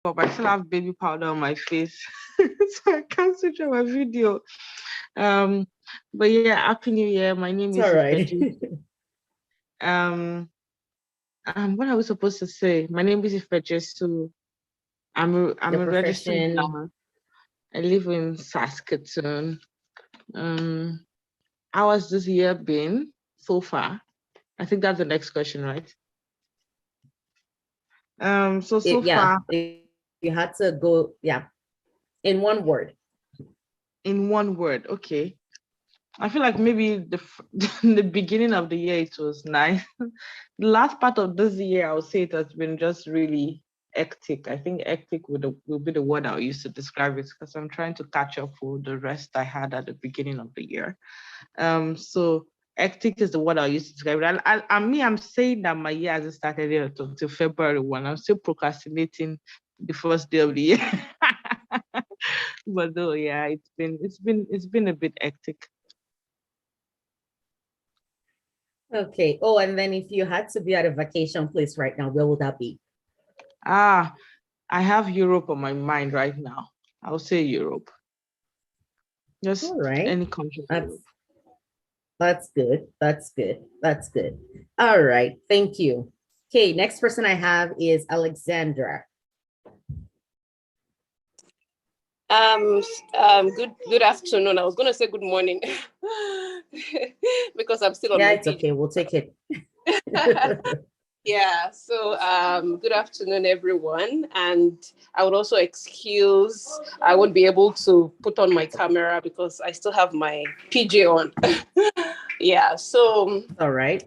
I still have baby powder on my face, so I can't switch on my video. Um, but yeah, Happy New Year. My name It's is all right. Ifeji. What are we supposed to say? My name is Ifeji. So I'm Your a registered profession. nurse. I live in Saskatoon. Um, how has this year been so far? I think that's the next question, right? So Yeah, far, if you had to go, yeah, in one word. in one word, okay. I feel like maybe the beginning of the year it was nice. The last part of this year, I would say it has been just really hectic. I think hectic will be the word I'll use to describe it because I'm trying to catch up with the rest I had at the beginning of the year. So hectic is the word I'll use to describe it. I'm saying that my year hasn't started yet until February 1. I'm still procrastinating the first day of the year. But though, yeah, it's been a bit hectic. Okay. Oh, and then if you had to be at a vacation place right now, where would that be? Ah, I have Europe on my mind right now. I'll say Europe. Just All right. any country in That's Europe. that's good. That's good. That's good. All right. Thank you. Okay, next person I have is Alexandra. Good afternoon. I was gonna say good morning because I'm still on Yeah, my it's PJ. okay. We'll take it. Yeah, so good afternoon, everyone. And I would also excuse I won't be able to put on my camera because I still have my PJ on. Yeah, so All right.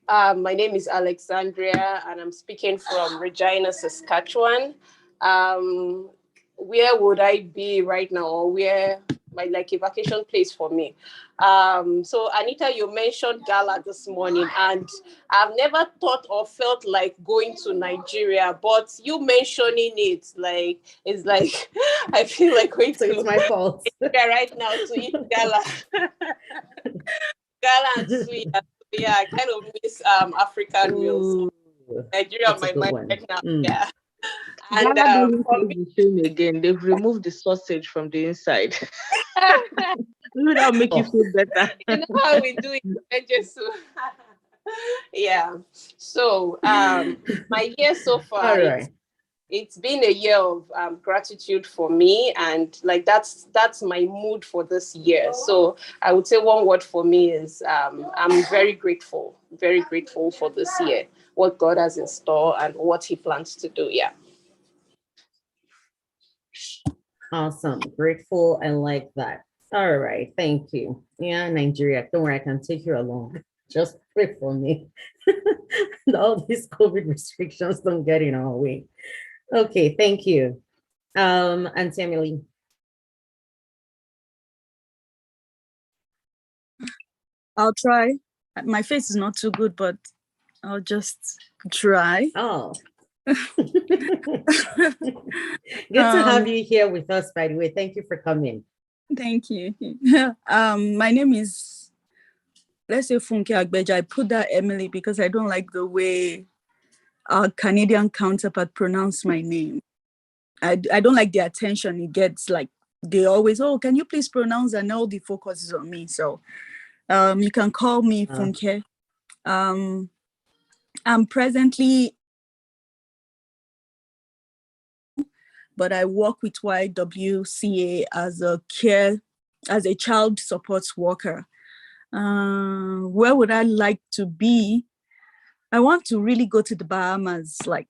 my name is Alexandria, and I'm speaking from Regina, Saskatchewan. Um, where would I be right now, or where my like a vacation place for me? So Anita, you mentioned Gala this morning, and I've never thought or felt like going to Nigeria, but you mentioning it, like it's like I feel like going So it's to my fault. Nigeria right now to eat Gala, Gala and suya. Yeah, I kind of miss African meals. Ooh, Nigeria on that's a my good mind one. right now. Mm. Yeah. And Ghana doesn't for taste me, the same again. They've removed the sausage from the inside. Maybe that'll make you Oh, feel better. you know how we do it, just yeah. So my year so all far, right. it's been a year of gratitude for me, and like that's my mood for this year. So I would say one word for me is I'm very grateful for this year, what God has in store and what He plans to do. Yeah. Awesome. Grateful and like that. All right. Thank you. Yeah, Nigeria. Don't worry, I can take you along. Just pray for me. All these COVID restrictions don't get in our way. Okay, thank you. And Emily. I'll try. My face is not too good, but I'll just try. Oh. Good to have you here with us, by the way. Thank you for coming. Thank you. My name is, let's say, Funke Agbeja. I put that Emily because I don't like the way our Canadian counterpart pronounce my name. I don't like the attention it gets. Like they always, oh, can you please pronounce? And all the focus is on me. So you can call me Funke. I'm presently, but I work with YWCA as a child support worker. Where would I like to be? I want to really go to the Bahamas, like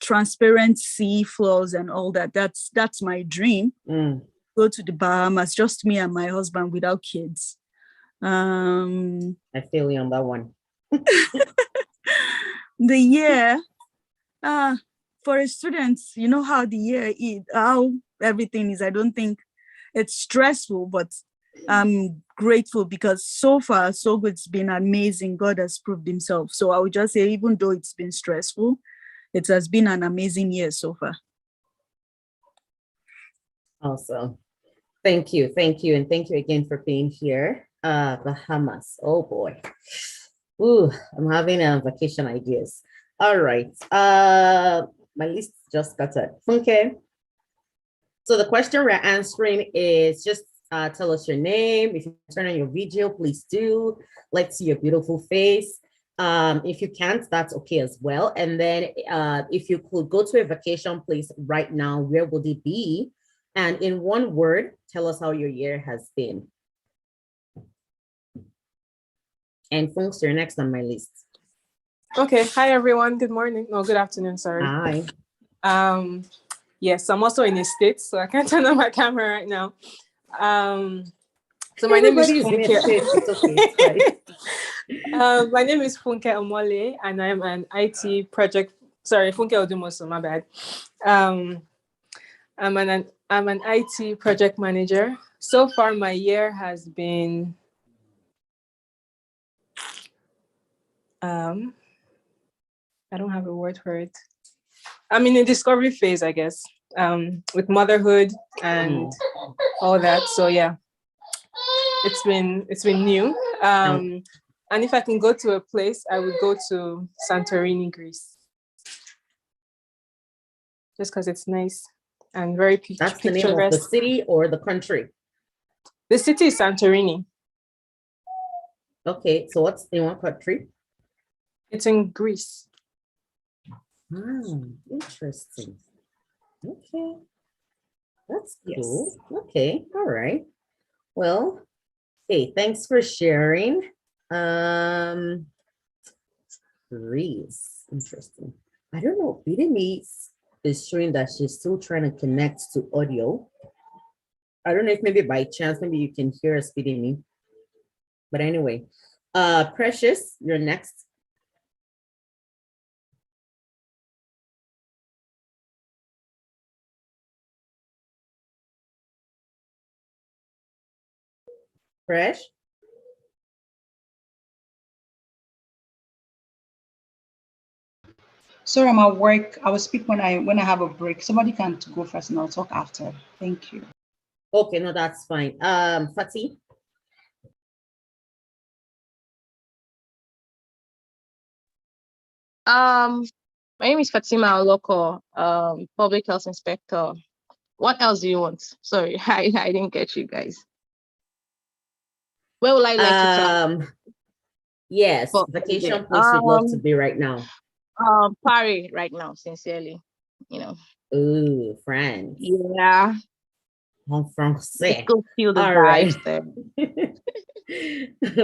transparent sea floors and all that. That's my dream. Go to the Bahamas, just me and my husband without kids. I feel you on that one. The year, for a student, you know how the year is, how everything is. I don't think it's stressful, but I'm grateful because so far, so good. It's been amazing. God has proved himself. So I would just say, even though it's been stressful, it has been an amazing year so far. Awesome. Thank you. Thank you. And thank you again for being here. Bahamas. Oh boy. Ooh, I'm having vacation ideas. All right. My Just got it. Okay. So the question we're answering is just tell us your name. If you turn on your video, please do. Let's see your beautiful face. If you can't, that's okay as well. And then if you could go to a vacation place right now, where would it be? And in one word, tell us how your year has been. And folks, you're next on my list. Okay. Hi, everyone. Good morning. No, good afternoon. Sorry. Hi. Yes, I'm also in the States, so I can't turn on my camera right now. So my name is Funke. It's okay. It's fine. My name is Funke Omole, and I'm an IT project. Sorry, Funke Odumoso. My bad. I'm an IT project manager. So far, my year has been. I don't have a word for it. I'm in a discovery phase, I guess, with motherhood and all that. So yeah, it's been new. And if I can go to a place, I would go to Santorini, Greece, just because it's nice and very picturesque. That's the name of the city or the country? The city is Santorini. Okay, so what's in what country? It's in Greece. Interesting. Okay, that's cool. Yes. Okay, all right. Well, hey, thanks for sharing. Greece, interesting. I don't know. Bidemi is showing that she's still trying to connect to audio. I don't know if maybe by chance, maybe you can hear us, Bidemi. But anyway, Precious, you're next. Fresh. Sorry, I'm at work. I will speak when I have a break. Somebody can go first and I'll talk after. Thank you. Okay, no, that's fine. Fatih. My name is Fatima Oloko, public health inspector. What else do you want? Sorry, I didn't get you guys. Where would I like to travel? Yes, vacation place you'd love to be right now. Paris right now, sincerely, you know. Ooh, France. Yeah. En français. Go feel the vibes there.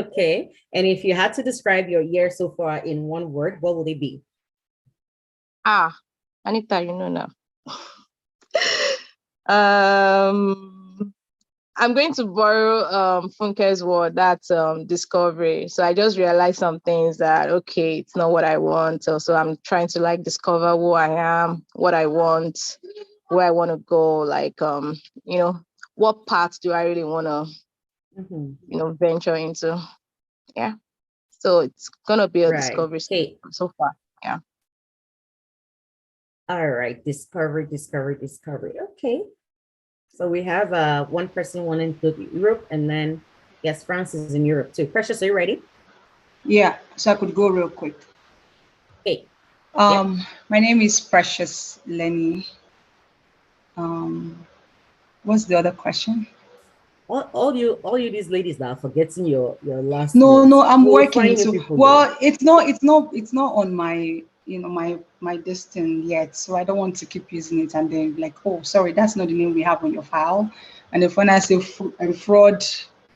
Okay, and if you had to describe your year so far in one word, what would it be? Anita, you know now. I'm going to borrow Funke's word, that's discovery. So I just realized some things that, okay, it's not what I want. So I'm trying to like discover who I am, what I want, where I want to go, like, you know, what path do I really want to, you know, venture into. Yeah. So it's going to be a discovery so far. Yeah. All right. Discovery. Okay. So we have one person wanting to go to Europe, and then yes, France is in Europe too. Precious, are you ready? Yeah, so I could go real quick. Okay. My name is Precious Lenny. What's the other question? All you these ladies that are forgetting your last name. No, I'm we'll working. So, well, it's not on my, you know, my distance yet. So I don't want to keep using it and then like, oh, sorry, that's not the name we have on your file. And if when I say fraud,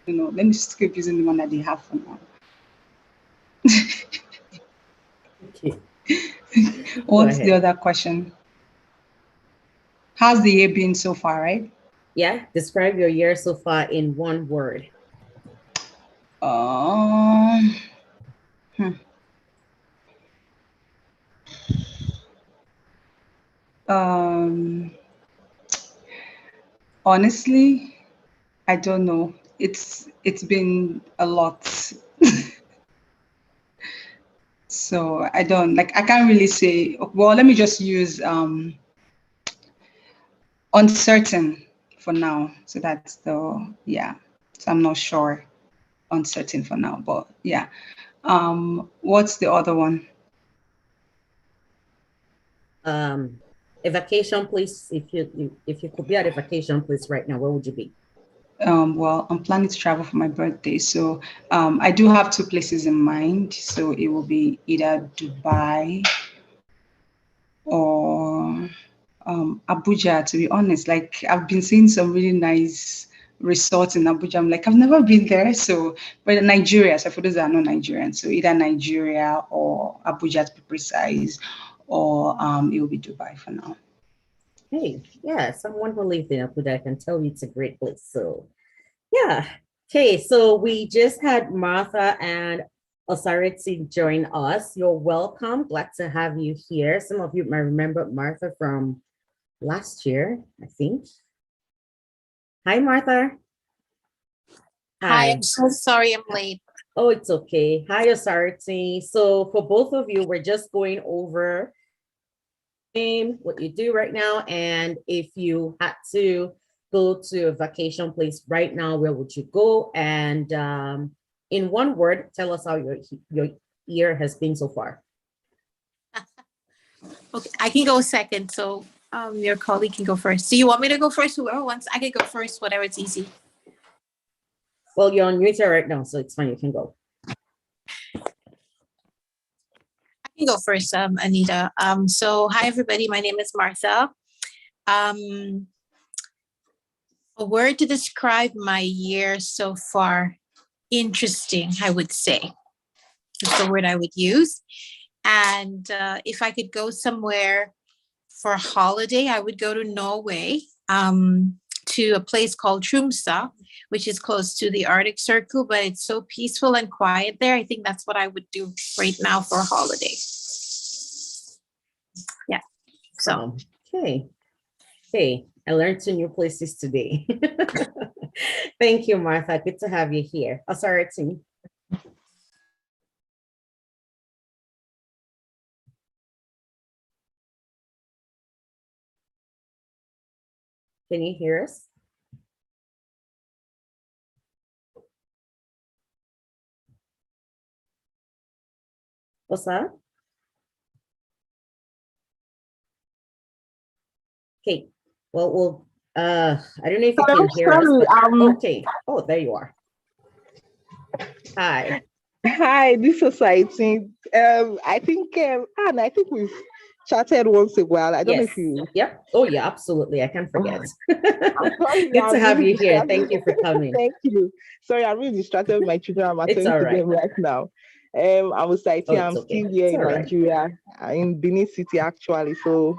you know, let me just keep using the one that they have for now. Okay. What's the other question? How's the year been so far, right? Yeah, describe your year so far in one word. Honestly, I don't know. It's been a lot. So I can't really say, well, let me just use uncertain for now. So that's the, yeah. So I'm not sure. Uncertain for now, but yeah. What's the other one? A vacation place, if you could be at a vacation place right now, where would you be? Well, I'm planning to travel for my birthday, so I do have two places in mind. So it will be either Dubai or Abuja. To be honest, like I've been seeing some really nice resorts in Abuja. I'm like, I've never been there. So, but Nigeria. So for those that are not Nigerian, so either Nigeria or Abuja to be precise, or it will be Dubai for now. Hey, yeah, someone who lived in Abuja, I can tell you it's a great place. So yeah. Okay, so we just had Martha and Osarity join us. You're welcome. Glad to have you here. Some of you might remember Martha from last year, I think. Hi, Martha. Hi, I'm so sorry I'm late. Oh, it's okay. Hi, Osarity. So for both of you, we're just going over what you do right now, and if you had to go to a vacation place right now, where would you go? And in one word, tell us how your year has been so far. Okay, I can go second, so your colleague can go first. Do you want me to go first? Whoever wants, I can go first, whatever, it's easy. Well, you're on mute right now, so it's fine, you can go. I can go first, Anita. So hi everybody, my name is Martha. A word to describe my year so far: interesting, I would say. That's the word I would use. And if I could go somewhere for a holiday, I would go to Norway, to a place called Tromsø, which is close to the Arctic Circle, but it's so peaceful and quiet there. I think that's what I would do right now for a holiday. Yeah. So. Okay. Hey, I learned some new places today. Thank you, Martha. Good to have you here. Authority. Can you hear us? What's that? Okay. Well, I don't know if you can hear us. But, okay. Oh, there you are. Hi. Hi, this society. I think, Anna, I think we've chatted once a while. I don't know if you. Yep. Oh, yeah, absolutely. I can't forget. Sorry, good to have you here. Thank you for coming. Thank you. Sorry, I'm really distracted with my children. I'm attending to them right now. I was like, I'm still here in Nigeria, in Benin City, actually. So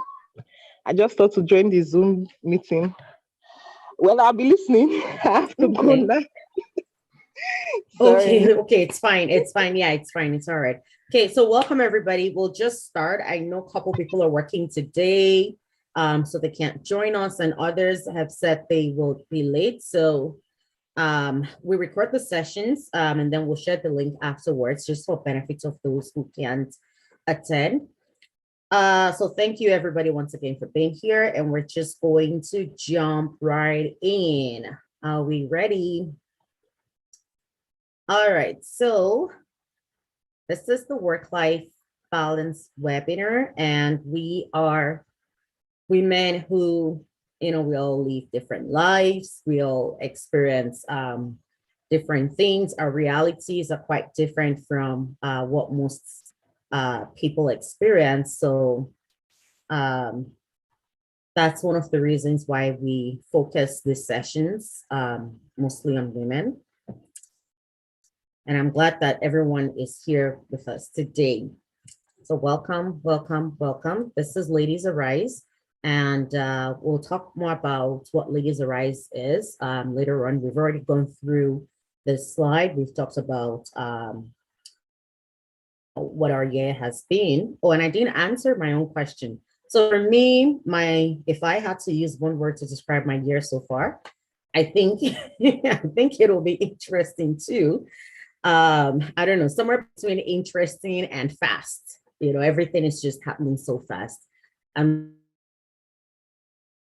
I just thought to join the Zoom meeting. Well, I'll be listening. I have to go now. Okay, it's fine. It's fine. Yeah, it's fine. It's all right. Okay, so welcome everybody. We'll just start. I know a couple people are working today, so they can't join us, and others have said they will be late. So we record the sessions, and then we'll share the link afterwards, just for benefits of those who can't attend. So thank you everybody once again for being here, and we're just going to jump right in. Are we ready? All right, so this is the work-life balance webinar, and we are women who, we all live different lives. We all experience different things. Our realities are quite different from what most people experience. So that's one of the reasons why we focus these sessions mostly on women. And I'm glad that everyone is here with us today. So welcome, welcome, welcome. This is LadiesArise, and we'll talk more about what LadiesArise is later on. We've already gone through this slide. We've talked about what our year has been. Oh, and I didn't answer my own question. So for me, if I had to use one word to describe my year so far, I think it'll be interesting too. I don't know, somewhere between interesting and fast. Everything is just happening so fast. I'm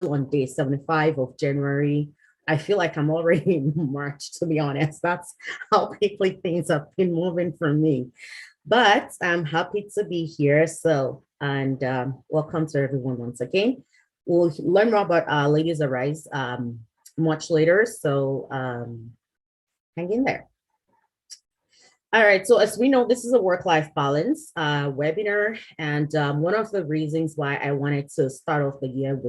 on day 75 of January. I feel like I'm already in March, to be honest. That's how quickly things have been moving for me. But I'm happy to be here. So And welcome to everyone once again. We'll learn more about LadiesArise much later, so hang in there. All right, so as we know, this is a work-life balance webinar, and one of the reasons why I wanted to start off the year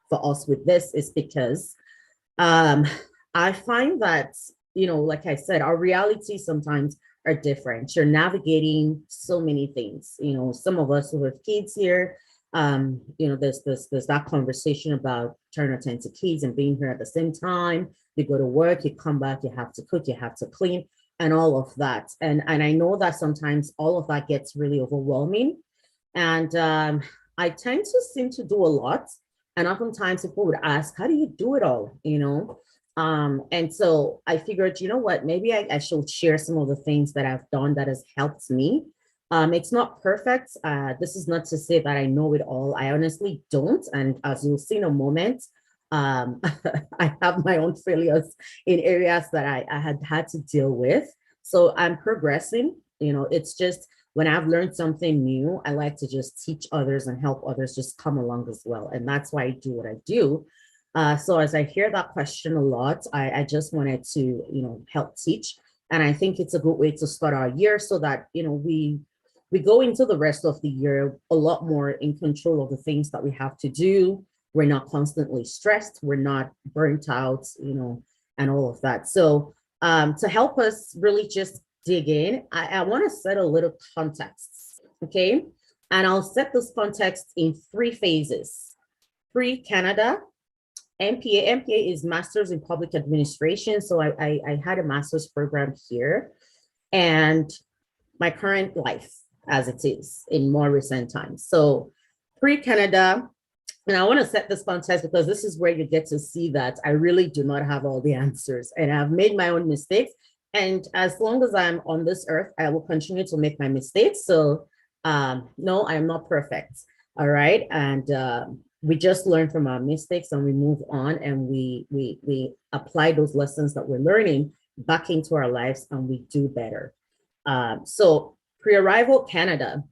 for us with this is because I find that, like I said, our realities sometimes are different. You're navigating so many things. Some of us who have kids here, there's that conversation about trying to attend to kids and being here at the same time. You go to work, you come back, you have to cook, you have to clean, and all of that. And I know that sometimes all of that gets really overwhelming. And I tend to seem to do a lot. And oftentimes people would ask, how do you do it all? And so I figured, you know what, maybe I should share some of the things that I've done that has helped me. It's not perfect. This is not to say that I know it all. I honestly don't. And as you'll see in a moment, I have my own failures in areas that I had to deal with. So I'm progressing. It's just when I've learned something new, I like to just teach others and help others just come along as well. And that's why I do what I do. So as I hear that question a lot, I just wanted to, help teach. And I think it's a good way to start our year so that, we go into the rest of the year a lot more in control of the things that we have to do. We're not constantly stressed. We're not burnt out, and all of that. So to help us really just dig in, I want to set a little context, okay? And I'll set this context in 3 phases. Pre-Canada, MPA. MPA is Masters in Public Administration. So I had a master's program here, and my current life as it is in more recent times. So pre-Canada, and I want to set this context because this is where you get to see that I really do not have all the answers, and I've made my own mistakes. And as long as I'm on this earth, I will continue to make my mistakes. So no, I'm not perfect. All right. And we just learn from our mistakes and we move on, and we apply those lessons that we're learning back into our lives, and we do better. So pre-arrival Canada,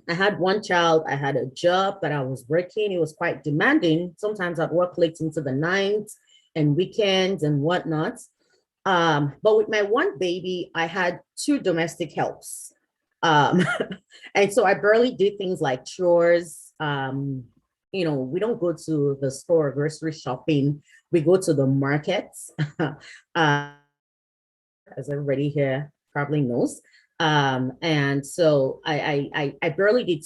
I had 1 child. I had a job that I was working. It was quite demanding. Sometimes I'd work late into the night and weekends and whatnot. But with my 1 baby, I had 2 domestic helps. And so I barely did things like chores. We don't go to the store, grocery shopping. We go to the markets, as everybody here probably knows. And so I barely did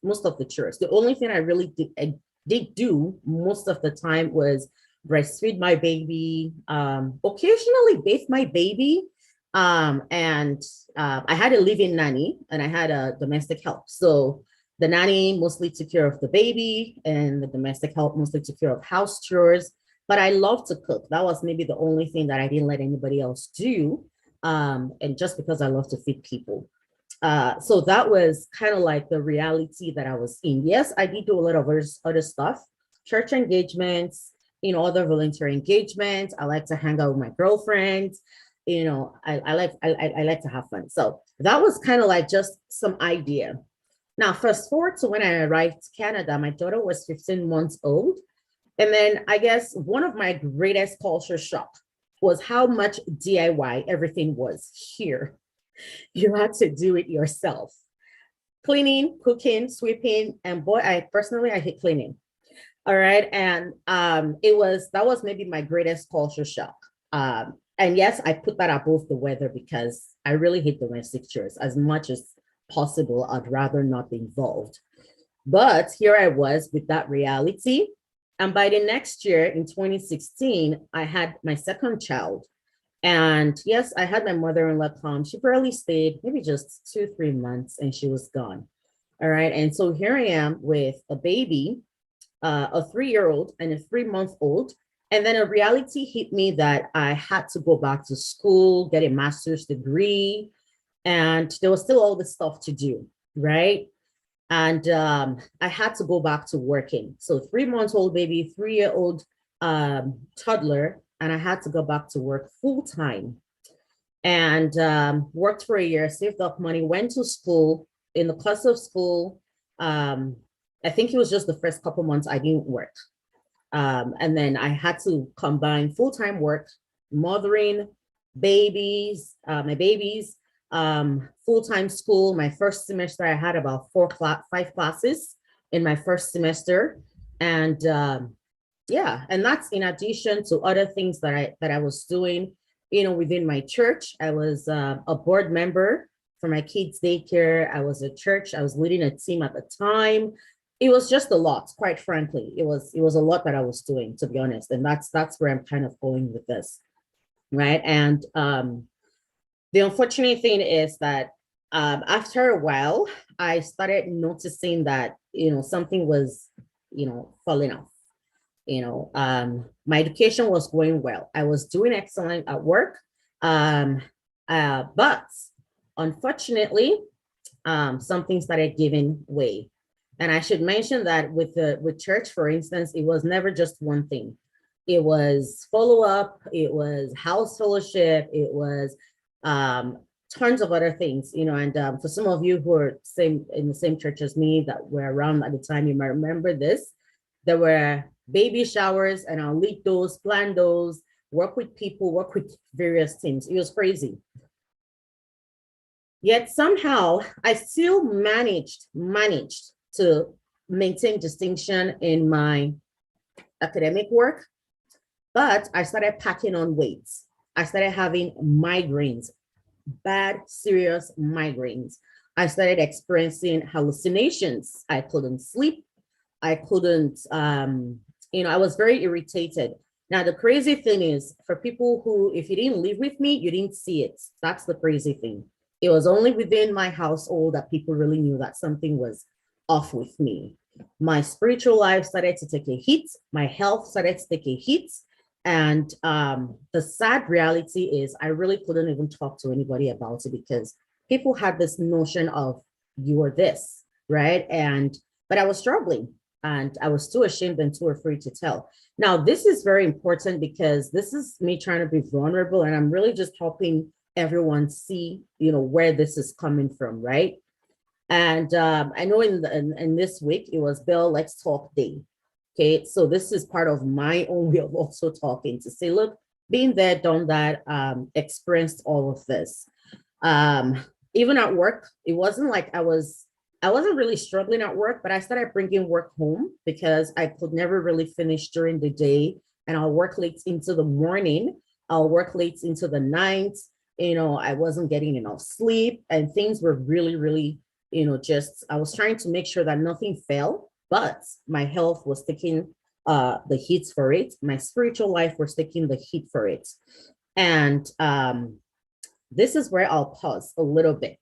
most of the chores. The only thing I did do most of the time was breastfeed my baby, occasionally bathe my baby. And I had a live-in nanny and I had a domestic help. So the nanny mostly took care of the baby and the domestic help mostly took care of house chores. But I love to cook. That was maybe the only thing that I didn't let anybody else do. And just because I love to feed people. So that was kind of like the reality that I was in. Yes, I did do a lot of other stuff, church engagements, other volunteer engagements. I like to hang out with my girlfriends. I like to have fun. So that was kind of like just some idea. Now, fast forward to when I arrived to Canada, my daughter was 15 months old. And then I guess one of my greatest culture shock was how much DIY everything was here. You had to do it yourself. Cleaning, cooking, sweeping, and boy, I hate cleaning. All right, and that was maybe my greatest culture shock. And yes, I put that above the weather because I really hate domestic chores. As much as possible, I'd rather not be involved. But here I was with that reality. And by the next year, in 2016, I had my 2nd child. And yes, I had my mother-in-law come. She barely stayed, maybe just 2-3 months, and she was gone. All right. And so here I am with a baby, a 3-year-old and a 3-month-old. And then a reality hit me that I had to go back to school, get a master's degree, and there was still all this stuff to do, right? And I had to go back to working. So 3-month-old baby, 3-year-old toddler, and I had to go back to work full time. And worked for a year, saved up money, went to school. In the course of school, I think it was just the first couple months I didn't work. And then I had to combine full-time work, mothering, babies, my babies, full-time school. My first semester, I had about 5 classes in my first semester. And yeah, and that's in addition to other things that I was doing, within my church. I was a board member for my kids' daycare. I was at church. I was leading a team at the time. It was just a lot, quite frankly. It was a lot that I was doing, to be honest. And that's where I'm kind of going with this, right? And the unfortunate thing is that after a while, I started noticing that, something was, falling off. My education was going well. I was doing excellent at work. But unfortunately, something started giving way. And I should mention that with church, for instance, it was never just one thing. It was follow-up, it was house fellowship, it was tons of other things, and for some of you who are in the same church as me that were around at the time, you might remember this. There were baby showers, and I'll lead those, plan those, work with people, work with various teams. It was crazy. Yet somehow I still managed to maintain distinction in my academic work, but I started packing on weight. I started having migraines, bad, serious migraines. I started experiencing hallucinations. I couldn't sleep. I couldn't, I was very irritated. Now, the crazy thing is, for people who, if you didn't live with me, you didn't see it. That's the crazy thing. It was only within my household that people really knew that something was off with me. My spiritual life started to take a hit. My health started to take a hit. And the sad reality is I really couldn't even talk to anybody about it because people had this notion of you are this, right? But I was struggling and I was too ashamed and too afraid to tell. Now, this is very important because this is me trying to be vulnerable, and I'm really just helping everyone see, where this is coming from, right? And I know in this week, it was Bill Let's Talk Day. Okay, so this is part of my own way of also talking to say, look, been there, done that, experienced all of this. Even at work, it wasn't like I wasn't really struggling at work, but I started bringing work home because I could never really finish during the day, and I'll work late into the morning. I'll work late into the night. I wasn't getting enough sleep, and things were really, really, I was trying to make sure that nothing fell, but my health was taking the heat for it. My spiritual life was taking the heat for it. And this is where I'll pause a little bit,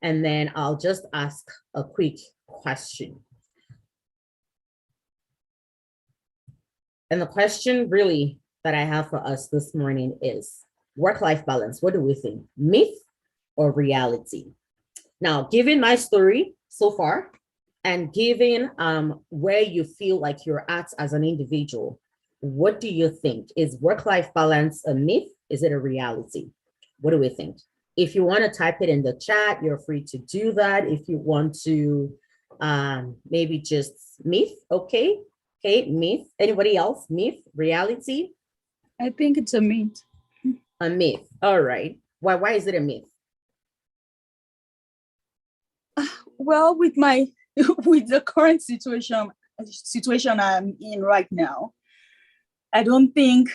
and then I'll just ask a quick question. And the question really that I have for us this morning is work-life balance. What do we think? Myth or reality? Now, given my story so far, and given where you feel like you're at as an individual, what do you think? Is work-life balance a myth? Is it a reality? What do we think? If you want to type it in the chat, you're free to do that. If you want to maybe just myth, okay, myth. Anybody else? Myth, reality? I think it's a myth. A myth. All right. Why is it a myth? Well, with the current situation I'm in right now, I don't think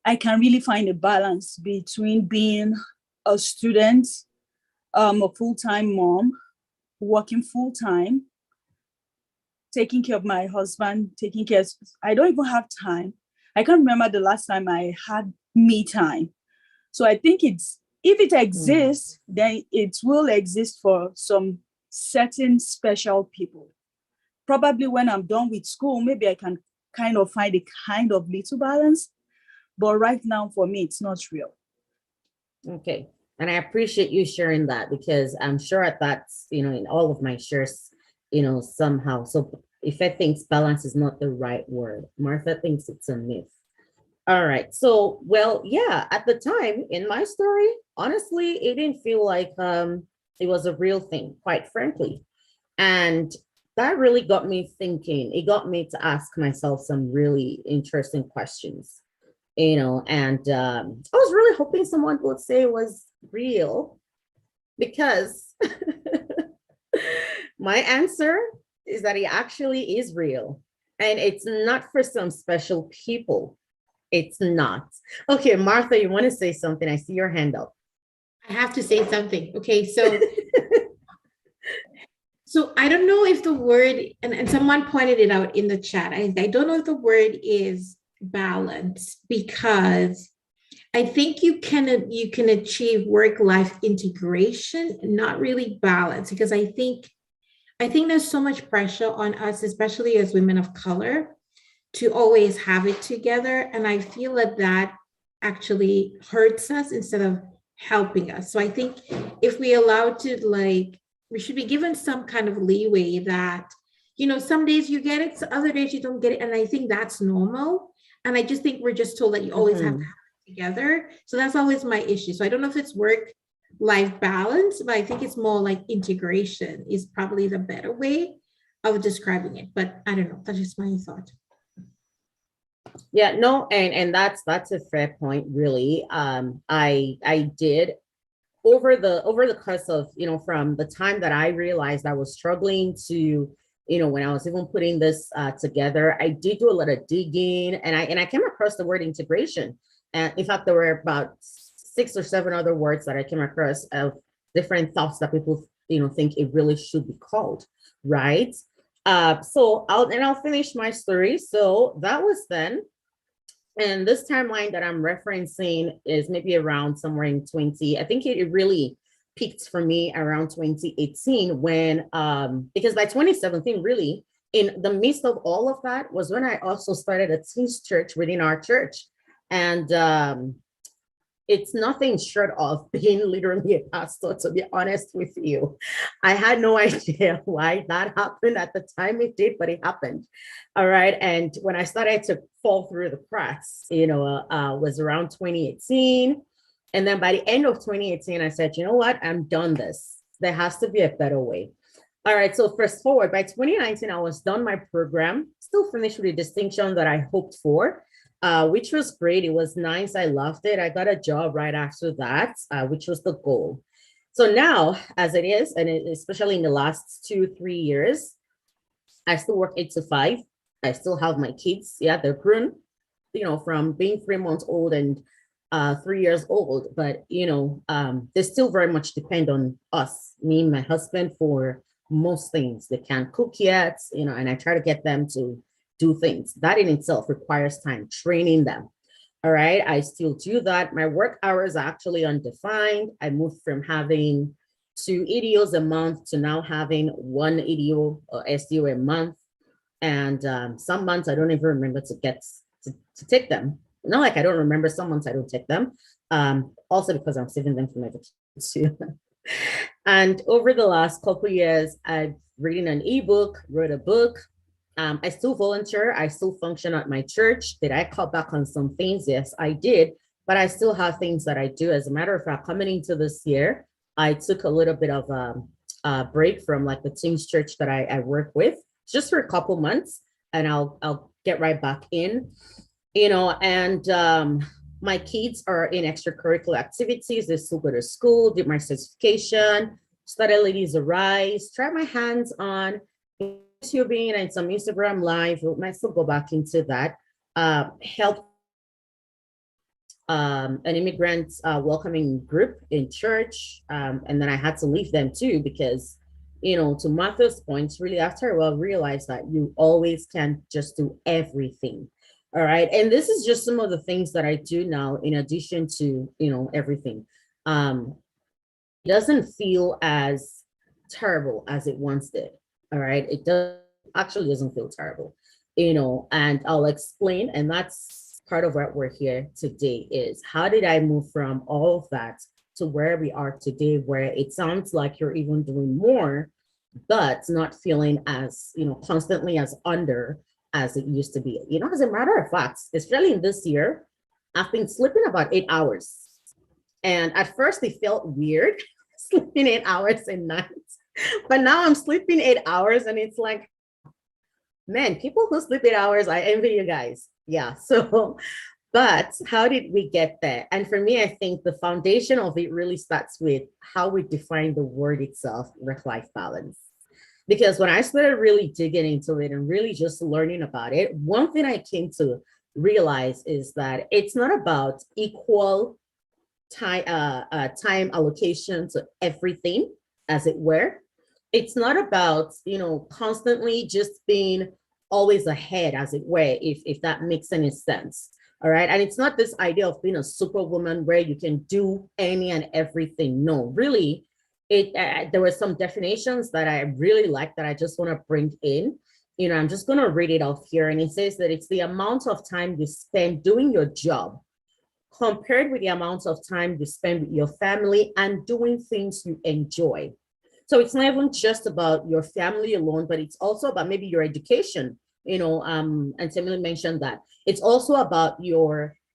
I can really find a balance between being a student, a full-time mom, working full-time, taking care of my husband, I don't even have time. I can't remember the last time I had me time. So I think if it exists, then it will exist for some certain special people. Probably when I'm done with school, maybe I can kind of find a kind of little balance. But right now, for me, it's not real. Okay. And I appreciate you sharing that, because I'm sure that's, in all of my shares, somehow. So if I think balance is not the right word, Martha thinks it's a myth. All right. So, well, yeah, at the time in my story, honestly, it didn't feel like it was a real thing, quite frankly. And that really got me thinking. It got me to ask myself some really interesting questions, and I was really hoping someone would say it was real, because my answer is that it actually is real. And it's not for some special people. It's not. Okay, Martha, you want to say something? I see your hand up. I have to say something. Okay, so so I don't know if the word, and someone pointed it out in the chat. I don't know if the word is balance, because I think you can achieve work-life integration, not really balance, because I think there's so much pressure on us, especially as women of color, to always have it together. And I feel that actually hurts us instead of helping us. So I think if we allow to, we should be given some kind of leeway that, some days you get it, so other days you don't get it. And I think that's normal. And I just think we're just told that you always have to have it together. So that's always my issue. So I don't know if it's work-life balance, but I think it's more like integration is probably the better way of describing it. But I don't know. That's just my thought. Yeah, no, and that's a fair point, really. I did over the course of, from the time that I realized I was struggling to, when I was even putting this together, I did do a lot of digging, and I came across the word integration. And in fact, there were about 6 or 7 other words that I came across of different thoughts that people, think it really should be called, right? So I'll finish my story. So that was then. And this timeline that I'm referencing is maybe around somewhere in 20. I think it really peaked for me around 2018 when, because by 2017, really, in the midst of all of that was when I also started a teens church within our church. And it's nothing short of being literally a pastor, to be honest with you. I had no idea why that happened at the time it did, but it happened. All right. And when I started to fall through the cracks, was around 2018. And then by the end of 2018, I said, you know what? I'm done this. There has to be a better way. All right. So fast forward, by 2019, I was done my program, still finished with the distinction that I hoped for. Which was great. It was nice. I loved it. I got a job right after that, which was the goal. So now, as it is, and especially in the last 2-3 years, I still work 8 to 5. I still have my kids. Yeah, they're grown, from being 3 months old and 3 years old. But, they still very much depend on us, me and my husband, for most things. They can't cook yet, and I try to get them to do things. That in itself requires time, training them. All right, I still do that. My work hours are actually undefined. I moved from having 2 EDOs a month to now having 1 EDO or SDO a month. And some months I don't even remember to take them. Not like I don't remember, some months I don't take them. Also because I'm saving them for my vacations too. And over the last couple of years, I've written an ebook, wrote a book. I still volunteer. I still function at my church. Did I cut back on some things? Yes, I did. But I still have things that I do. As a matter of fact, coming into this year, I took a little bit of a break from like the teens church that I work with, just for a couple months, and I'll get right back in, and my kids are in extracurricular activities. They still go to school, did my certification, started LadiesArise, tried my hands on YouTubing and some Instagram live. We might still go back into that. Help an immigrant welcoming group in church. And then I had to leave them too, because, to Martha's point, really after a while, realize that you always can't just do everything. All right. And this is just some of the things that I do now, in addition to, everything. It doesn't feel as terrible as it once did. All right. It actually doesn't feel terrible, and I'll explain. And that's part of what we're here today, is how did I move from all of that to where we are today, where it sounds like you're even doing more, but not feeling as, constantly as under as it used to be. As a matter of fact, especially in this year, I've been sleeping about 8 hours. And at first it felt weird sleeping 8 hours a night. But now I'm sleeping 8 hours and it's like, man, people who sleep 8 hours, I envy you guys. Yeah. So, but how did we get there? And for me, I think the foundation of it really starts with how we define the word itself, work-life balance. Because when I started really digging into it and really just learning about it, one thing I came to realize is that it's not about equal time allocation to everything, as it were. It's not about, constantly just being always ahead, as it were, if that makes any sense. All right. And it's not this idea of being a superwoman where you can do any and everything. No, really, there were some definitions that I really like that I just want to bring in. I'm just going to read it off here. And it says that it's the amount of time you spend doing your job compared with the amount of time you spend with your family and doing things you enjoy. So it's not even just about your family alone, but it's also about maybe your education, and Temili mentioned that. It's also about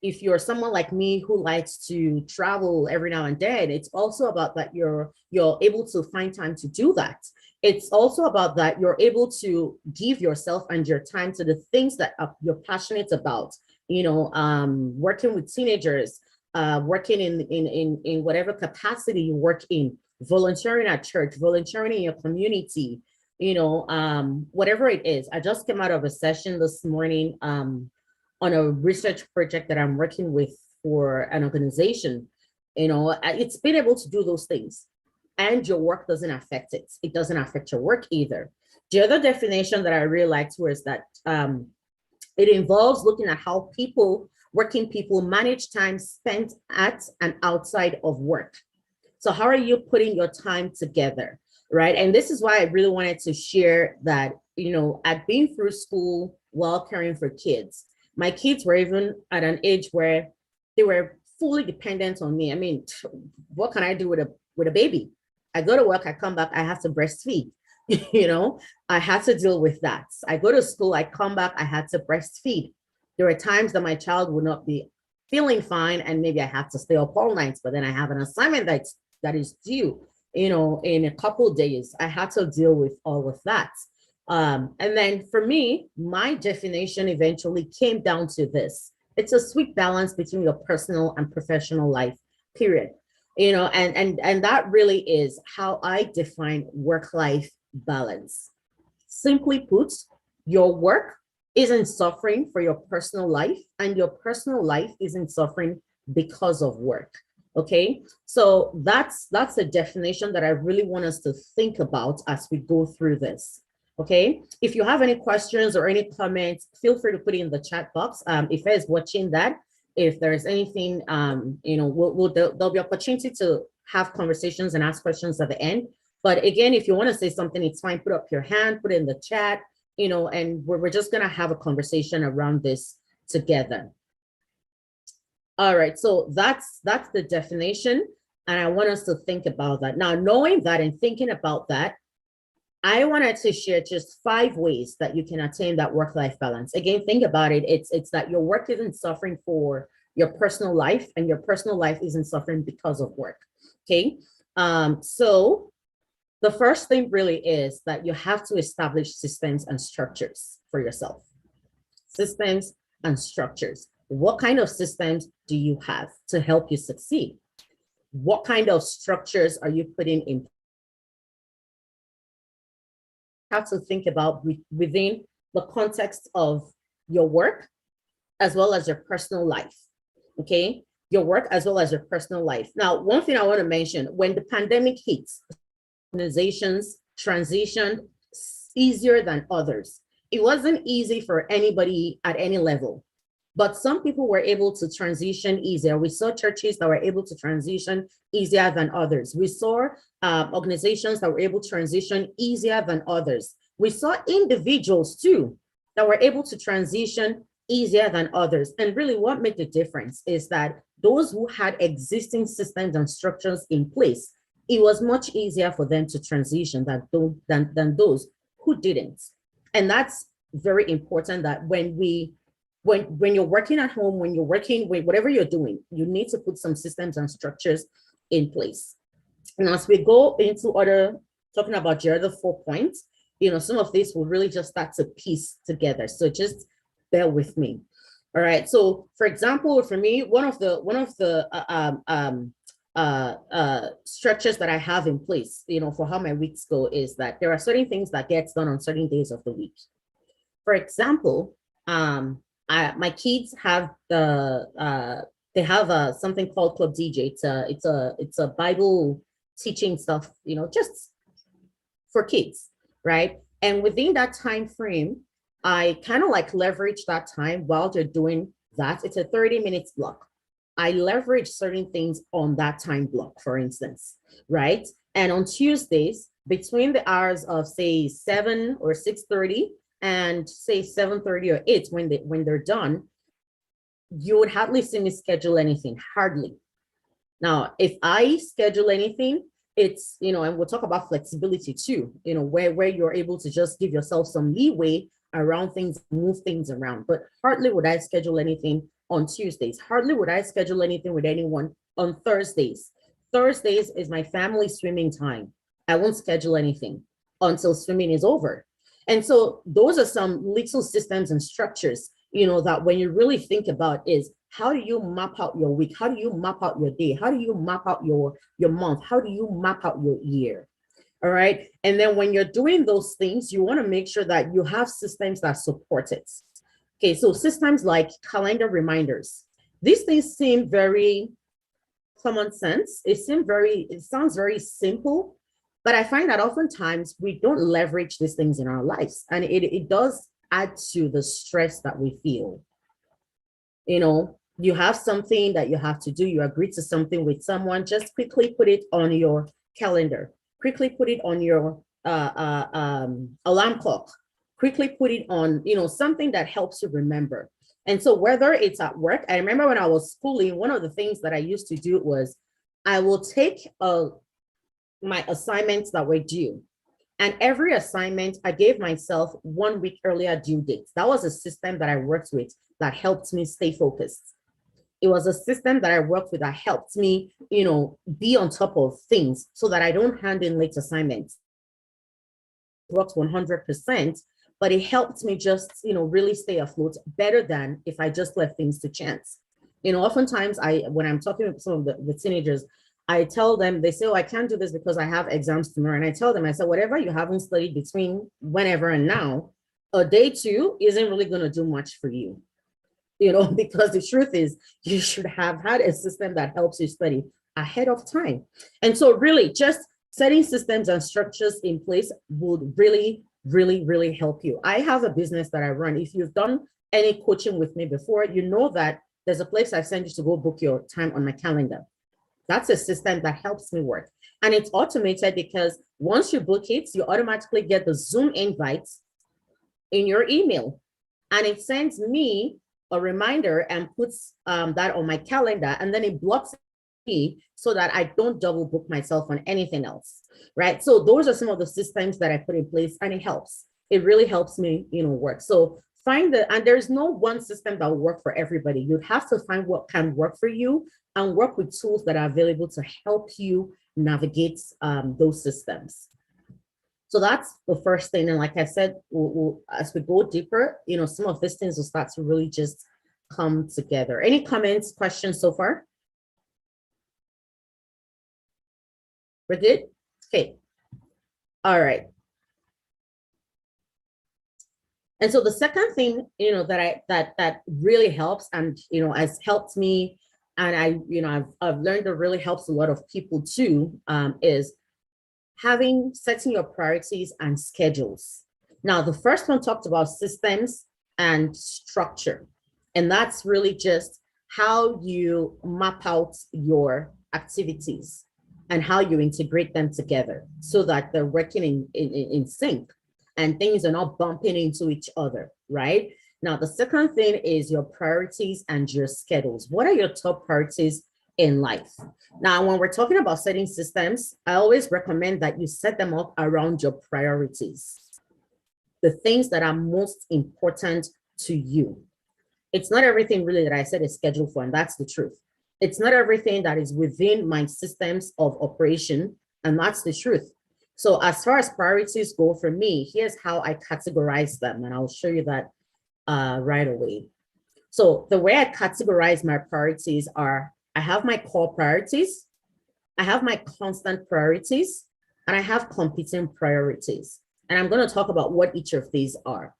if you're someone like me who likes to travel every now and then, it's also about that you're able to find time to do that. It's also about that you're able to give yourself and your time to the things that you're passionate about, working with teenagers, working in whatever capacity you work in, volunteering at church, volunteering in your community, whatever it is. I just came out of a session this morning on a research project that I'm working with for an organization. It's been able to do those things, and your work doesn't affect it. It doesn't affect your work either. The other definition that I really liked was that it involves looking at how working people manage time spent at and outside of work. So how are you putting your time together, right? And this is why I really wanted to share that, I've been through school while caring for kids. My kids were even at an age where they were fully dependent on me. I mean, what can I do with a baby? I go to work, I come back, I have to breastfeed. I had to deal with that. I go to school, I come back, I had to breastfeed. There were times that my child would not be feeling fine and maybe I have to stay up all night, but then I have an assignment that is due, in a couple of days. I had to deal with all of that. And then for me, my definition eventually came down to this. It's a sweet balance between your personal and professional life, period. And that really is how I define work-life balance. Simply put, your work isn't suffering for your personal life, and your personal life isn't suffering because of work. Okay, so that's a definition that I really want us to think about as we go through this. Okay, if you have any questions or any comments, feel free to put it in the chat box. If is watching that, if there's anything, there'll be opportunity to have conversations and ask questions at the end. But again, if you want to say something, it's fine. Put up your hand, put it in the chat, and we're just going to have a conversation around this together. All right, so that's the definition. And I want us to think about that. Now, knowing that and thinking about that, I wanted to share just 5 ways that you can attain that work-life balance. Again, think about it. It's that your work isn't suffering for your personal life, and your personal life isn't suffering because of work. Okay, so the first thing really is that you have to establish systems and structures for yourself. Systems and structures. What kind of systems do you have to help you succeed? What kind of structures are you putting in? You have to think about within the context of your work as well as your personal life. Okay, your work as well as your personal life. Now, one thing I want to mention, when the pandemic hits, organizations transitioned easier than others. It wasn't easy for anybody at any level, but some people were able to transition easier. We saw churches that were able to transition easier than others. We saw organizations that were able to transition easier than others. We saw individuals too that were able to transition easier than others. And really what made the difference is that those who had existing systems and structures in place, it was much easier for them to transition than those who didn't. And that's very important, that when you're working at home, when you're working with whatever you're doing, you need to put some systems and structures in place. And as we go into other talking about your other 4 points, some of these will really just start to piece together. So just bear with me. All right. So for example, for me, one of the structures that I have in place, for how my weeks go is that there are certain things that gets done on certain days of the week. For example, my kids have they have something called Club DJ. It's a Bible teaching stuff, just for kids, right? And within that time frame, I kind of like leverage that time while they're doing that. It's a 30 minutes block. I leverage certain things on that time block, for instance, right? And on Tuesdays, between the hours of say 7 or 6:30 and say 7:30 or 8, when they're done, you would hardly see me schedule anything, hardly. Now, if I schedule anything, it's, and we'll talk about flexibility too, where you're able to just give yourself some leeway around things, move things around. But hardly would I schedule anything on Tuesdays. Hardly would I schedule anything with anyone on Thursdays. Thursdays is my family swimming time. I won't schedule anything until swimming is over. And so those are some little systems and structures, that when you really think about is, how do you map out your week? How do you map out your day? How do you map out your month? How do you map out your year? All right. And then when you're doing those things, you want to make sure that you have systems that support it. Okay. So systems like calendar reminders. These things seem very common sense. It sounds very simple, but I find that oftentimes we don't leverage these things in our lives. And it does add to the stress that we feel. You have something that you have to do, you agree to something with someone, just quickly put it on your calendar, quickly put it on your alarm clock, quickly put it on, something that helps you remember. And so whether it's at work, I remember when I was schooling, one of the things that I used to do was I will take my assignments that were due. And every assignment, I gave myself 1 week earlier due dates. That was a system that I worked with that helped me stay focused. It was a system that I worked with that helped me, be on top of things so that I don't hand in late assignments. It worked 100%, but it helped me just, really stay afloat better than if I just left things to chance. Oftentimes when I'm talking with some of the teenagers, I tell them, they say, oh, I can't do this because I have exams tomorrow. And I tell them, I said, whatever you haven't studied between whenever and now, a day 2 isn't really going to do much for you. Because the truth is, you should have had a system that helps you study ahead of time. And so really just setting systems and structures in place would really, really, really help you. I have a business that I run. If you've done any coaching with me before, you know that there's a place I send you to go book your time on my calendar. That's a system that helps me work. And it's automated because once you book it, you automatically get the Zoom invites in your email. And it sends me a reminder and puts that on my calendar, and then it blocks me so that I don't double book myself on anything else, right? So those are some of the systems that I put in place, and it helps. It really helps me, work. So and there's no one system that will work for everybody. You'd have to find what can work for you and work with tools that are available to help you navigate those systems. So that's the first thing. And like I said, as we go deeper, some of these things will start to really just come together. Any comments, questions so far? We're good? Okay. All right. And so the second thing, that really helps and, has helped me, and I've learned that really helps a lot of people too, is setting your priorities and schedules. Now, the first one talked about systems and structure, and that's really just how you map out your activities and how you integrate them together so that they're working in sync and things are not bumping into each other, right? Now, the second thing is your priorities and your schedules. What are your top priorities in life? Now, when we're talking about setting systems, I always recommend that you set them up around your priorities, the things that are most important to you. It's not everything really that I said is scheduled for, and that's the truth. It's not everything that is within my systems of operation, and that's the truth. So as far as priorities go for me, here's how I categorize them. And I'll show you that right away. So the way I categorize my priorities are, I have my core priorities, I have my constant priorities, and I have competing priorities. And I'm going to talk about what each of these are.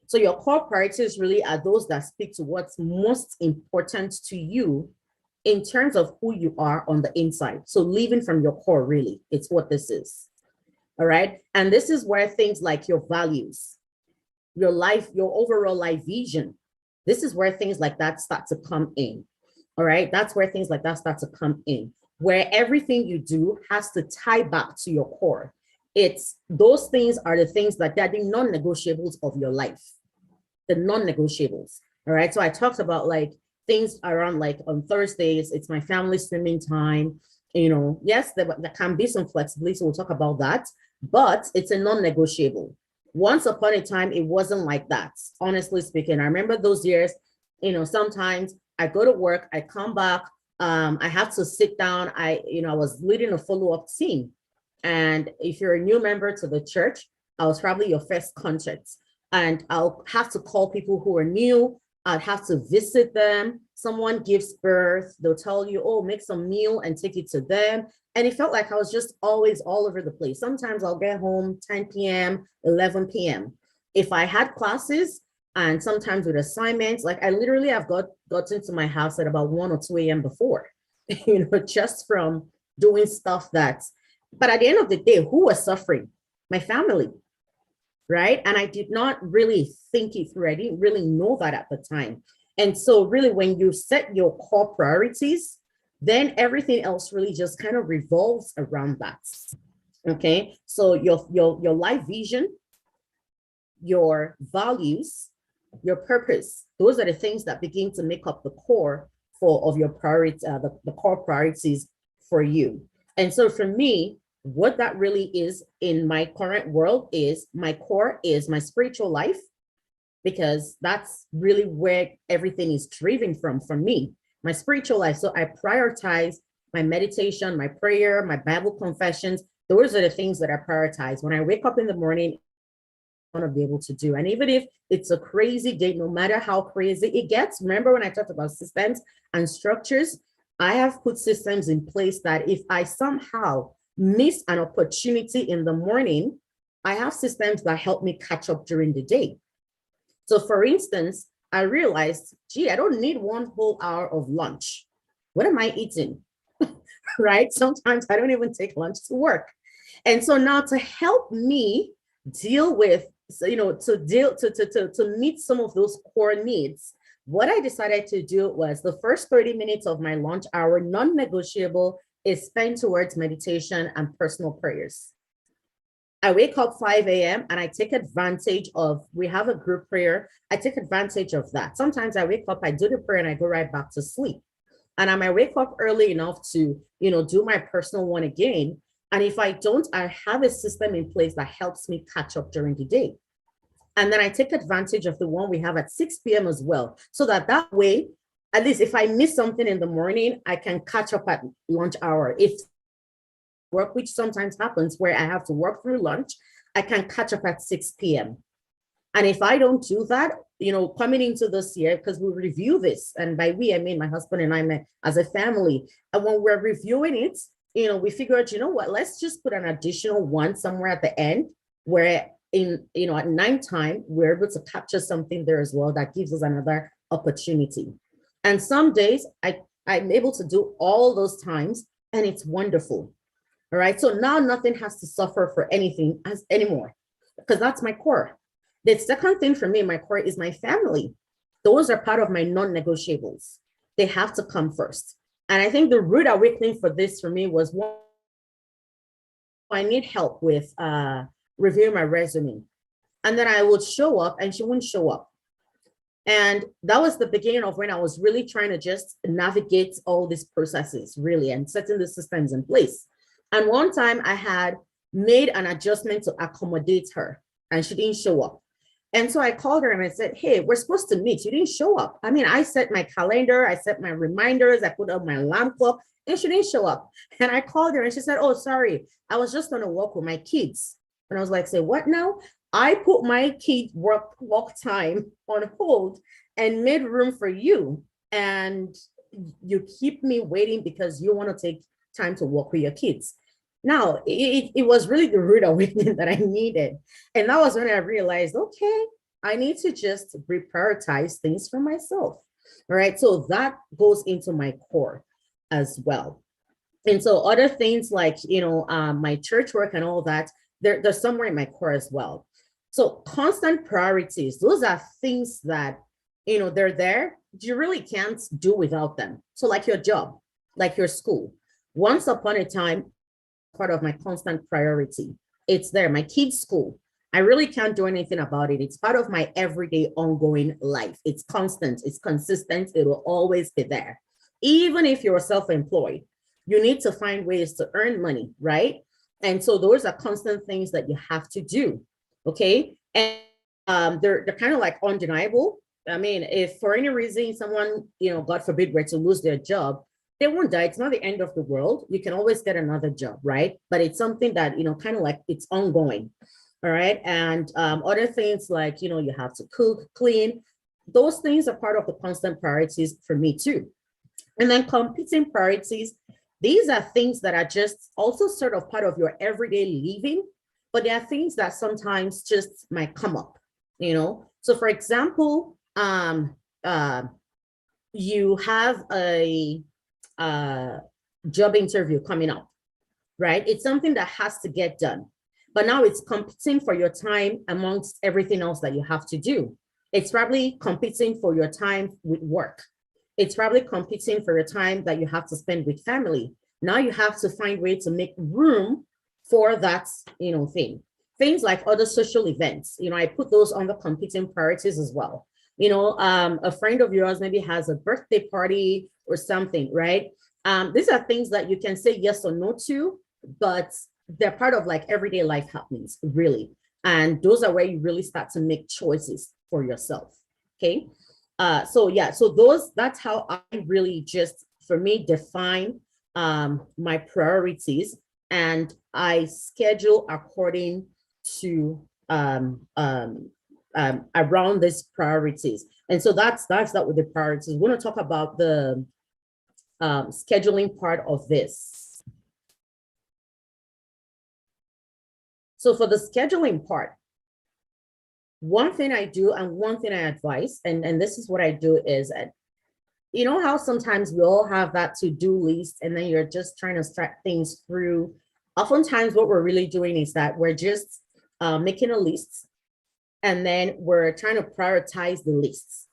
So your core priorities really are those that speak to what's most important to you in terms of who you are on the inside. So living from your core, really, it's what this is. All right. And this is where things like your values, your life, your overall life vision, this is where things like that start to come in. All right. That's where things like that start to come in, where everything you do has to tie back to your core. It's those things are the things that are the non-negotiables of your life, the non-negotiables. All right. So I talked about like things around like on Thursdays, it's my family swimming time. You know, yes, there can be some flexibility. So we'll talk about that, but it's a non-negotiable. Once upon a time, it wasn't like that. Honestly speaking, I remember those years, you know, sometimes I go to work, I come back, I have to sit down. I was leading a follow-up team. And if you're a new member to the church, I was probably your first contact. And I'll have to call people who are new. I'd have to visit them. Someone gives birth, they'll tell you, oh, make some meal and take it to them. And it felt like I was just always all over the place. Sometimes I'll get home 10 p.m., 11 p.m. If I had classes and sometimes with assignments, like I literally have gotten to my house at about 1 or 2 a.m. before, just from doing stuff that's, but at the end of the day, who was suffering? My family, right? And I did not really think it through. I didn't really know that at the time. And so really when you set your core priorities, then everything else really just kind of revolves around that. Okay, so your life vision, your values, your purpose, those are the things that begin to make up the core of your priority, the core priorities for you. And so for me, what that really is in my current world is my core is my spiritual life, because that's really where everything is driven from for me, my spiritual life. So I prioritize my meditation, my prayer, my Bible confessions. Those are the things that I prioritize. When I wake up in the morning, I want to be able to do. And even if it's a crazy day, no matter how crazy it gets, remember when I talked about systems and structures, I have put systems in place that if I somehow miss an opportunity in the morning, I have systems that help me catch up during the day. So for instance, I realized, gee, I don't need 1 whole hour of lunch. What am I eating? Right? Sometimes I don't even take lunch to work. And so now to help me deal with, to meet some of those core needs, what I decided to do was the first 30 minutes of my lunch hour, non-negotiable, is spent towards meditation and personal prayers. I wake up 5 a.m. and I take advantage of, we have a group prayer. I take advantage of that. Sometimes I wake up, I do the prayer and I go right back to sleep. And I might wake up early enough to, do my personal one again. And if I don't, I have a system in place that helps me catch up during the day. And then I take advantage of the one we have at 6 p.m. as well. So that way, at least if I miss something in the morning, I can catch up at lunch hour. If work, which sometimes happens where I have to work through lunch, I can catch up at 6 p.m. And if I don't do that, coming into this year, because we review this, and by we, I mean my husband and I met as a family. And when we're reviewing it, we figure out, let's just put an additional one somewhere at the end where at nighttime, we're able to capture something there as well that gives us another opportunity. And some days I'm able to do all those times and it's wonderful. All right. So now nothing has to suffer for anything anymore, because that's my core. The second thing for me, my core is my family. Those are part of my non-negotiables. They have to come first. And I think the root awakening for this for me was one, I need help with reviewing my resume. And then I would show up and she wouldn't show up. And that was the beginning of when I was really trying to just navigate all these processes really and setting the systems in place. And one time I had made an adjustment to accommodate her and she didn't show up. And so I called her and I said, hey, we're supposed to meet. You didn't show up. I mean, I set my calendar, I set my reminders, I put up my alarm clock, and she didn't show up. And I called her and she said, oh, sorry, I was just going to walk with my kids. And I was like, say what now? I put my kid walk time on hold and made room for you. And you keep me waiting because you want to take time to walk with your kids. Now, it was really the rude awakening that I needed. And that was when I realized, okay, I need to just reprioritize things for myself. All right. So that goes into my core as well. And so other things like, my church work and all that, they're somewhere in my core as well. So constant priorities, those are things that, they're there. You really can't do without them. So like your job, like your school, once upon a time, part of my constant priority. It's there. My kids' school, I really can't do anything about it. It's part of my everyday ongoing life. It's constant, it's consistent, it will always be there. Even if you're self-employed, you need to find ways to earn money, right? And so those are constant things that you have to do, okay? And they're kind of like undeniable. I mean, if for any reason someone, God forbid, were to lose their job, they won't die. It's not the end of the world. You can always get another job, right? But it's something that, kind of like it's ongoing. All right. And other things like, you have to cook, clean. Those things are part of the constant priorities for me too. And then competing priorities. These are things that are just also sort of part of your everyday living, but there are things that sometimes just might come up, So for example, you have a job interview coming up, right? It's something that has to get done, but now it's competing for your time amongst everything else that you have to do. It's probably competing for your time with work. It's probably competing for your time that you have to spend with family. Now you have to find ways to make room for that, thing. Things like other social events, I put those on the competing priorities as well. A friend of yours maybe has a birthday party or something, right? These are things that you can say yes or no to, but they're part of like everyday life happenings, really. And those are where you really start to make choices for yourself, okay? So that's how I really just, for me, define my priorities, and I schedule according to around these priorities. And so that's that with the priorities. We're going to talk about the scheduling part of this. So for the scheduling part, one thing I do and one thing I advise, and this is what I do is, how sometimes we all have that to-do list and then you're just trying to start things through. Oftentimes what we're really doing is that we're just making a list and then we're trying to prioritize the lists.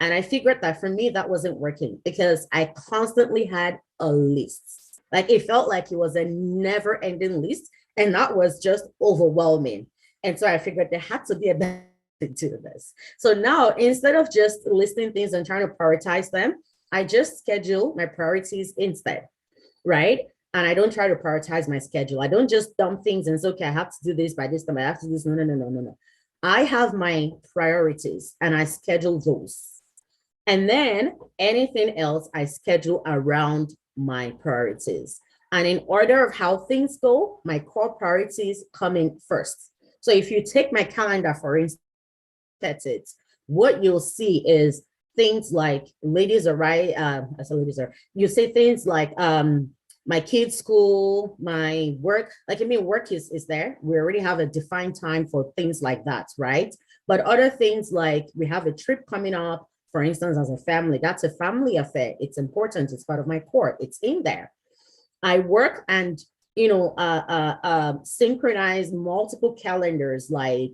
And I figured that for me, that wasn't working because I constantly had a list. Like it felt like it was a never ending list, and that was just overwhelming. And so I figured there had to be a better way to do this. So now instead of just listing things and trying to prioritize them, I just schedule my priorities instead, right? And I don't try to prioritize my schedule. I don't just dump things and say, okay, I have to do this by this time. I have to do this. No. I have my priorities and I schedule those. And then anything else I schedule around my priorities. And in order of how things go, my core priorities come in first. So if you take my calendar, for instance, that's it, what you'll see is things like LadiesArise, you say things like my kids' school, my work, work is there. We already have a defined time for things like that, right? But other things like we have a trip coming up, for instance, as a family, that's a family affair. It's important, it's part of my core, it's in there. I work and, synchronize multiple calendars like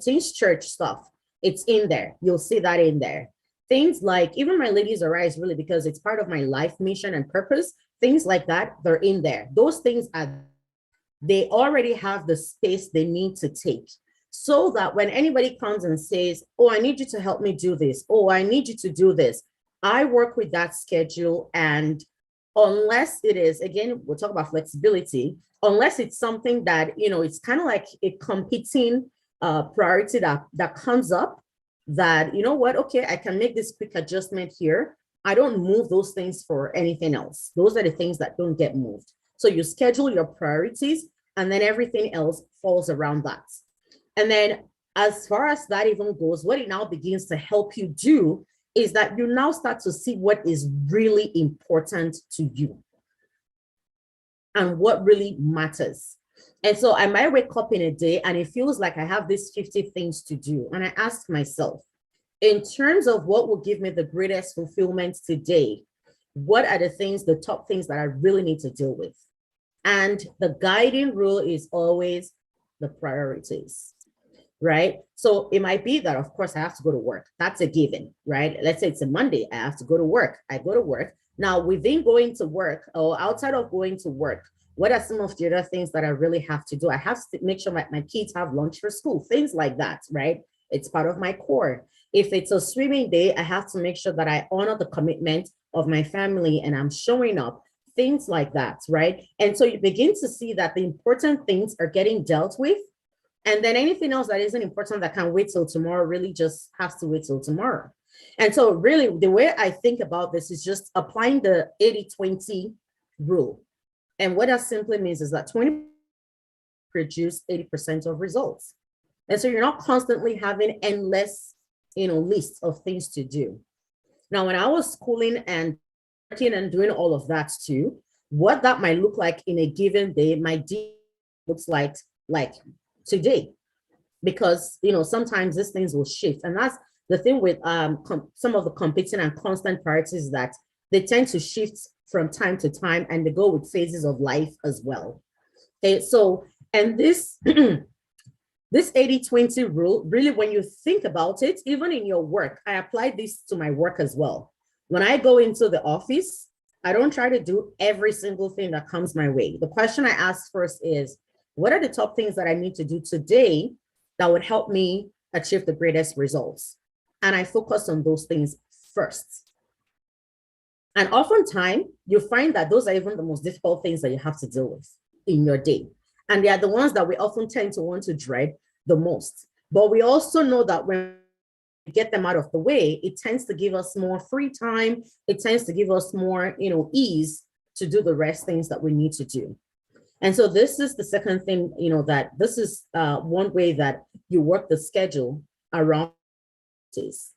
Teens Church stuff. It's in there, you'll see that in there. Things like even my LadiesArise, really, because it's part of my life mission and purpose, things like that, they're in there. Those things they already have the space they need to take, so that when anybody comes and says, oh, I need you to help me do this, oh, I need you to do this, I work with that schedule. And unless it is, again, we'll talk about flexibility, unless it's something that, it's kind of like a competing priority that comes up, that, you know what, okay, I can make this quick adjustment here. I don't move those things for anything else. Those are the things that don't get moved. So you schedule your priorities, and then everything else falls around that. And then as far as that even goes, what it now begins to help you do is that you now start to see what is really important to you and what really matters. And so I might wake up in a day and it feels like I have these 50 things to do. And I ask myself, in terms of what will give me the greatest fulfillment today, what are the things, the top things that I really need to deal with? And the guiding rule is always the priorities, right? So it might be that, of course, I have to go to work. That's a given, right? Let's say it's a Monday, I have to go to work. I go to work. Now, within going to work or outside of going to work, what are some of the other things that I really have to do? I have to make sure my kids have lunch for school, things like that, right? It's part of my core. If it's a swimming day, I have to make sure that I honor the commitment of my family and I'm showing up, things like that, right? And so you begin to see that the important things are getting dealt with. And then anything else that isn't important that can wait till tomorrow really just has to wait till tomorrow. And so really the way I think about this is just applying the 80-20 rule. And what that simply means is that 20% produce 80% of results. And so you're not constantly having endless, lists of things to do. Now, when I was schooling and working and doing all of that too, what that might look like in a given day, my day looks like today, because sometimes these things will shift. And that's the thing with some of the competing and constant priorities, that they tend to shift from time to time, and they go with phases of life as well. Okay, so, and this this 80-20 rule, really, when you think about it, even in your work, I apply this to my work as well. When I go into the office, I don't try to do every single thing that comes my way. The question I ask first is, what are the top things that I need to do today that would help me achieve the greatest results? And I focus on those things first. And oftentimes, you find that those are even the most difficult things that you have to deal with in your day. And they are the ones that we often tend to want to dread the most. But we also know that when we get them out of the way, it tends to give us more free time. It tends to give us more, ease to do the rest things that we need to do. And so this is the second thing, that this is one way that you work the schedule around this.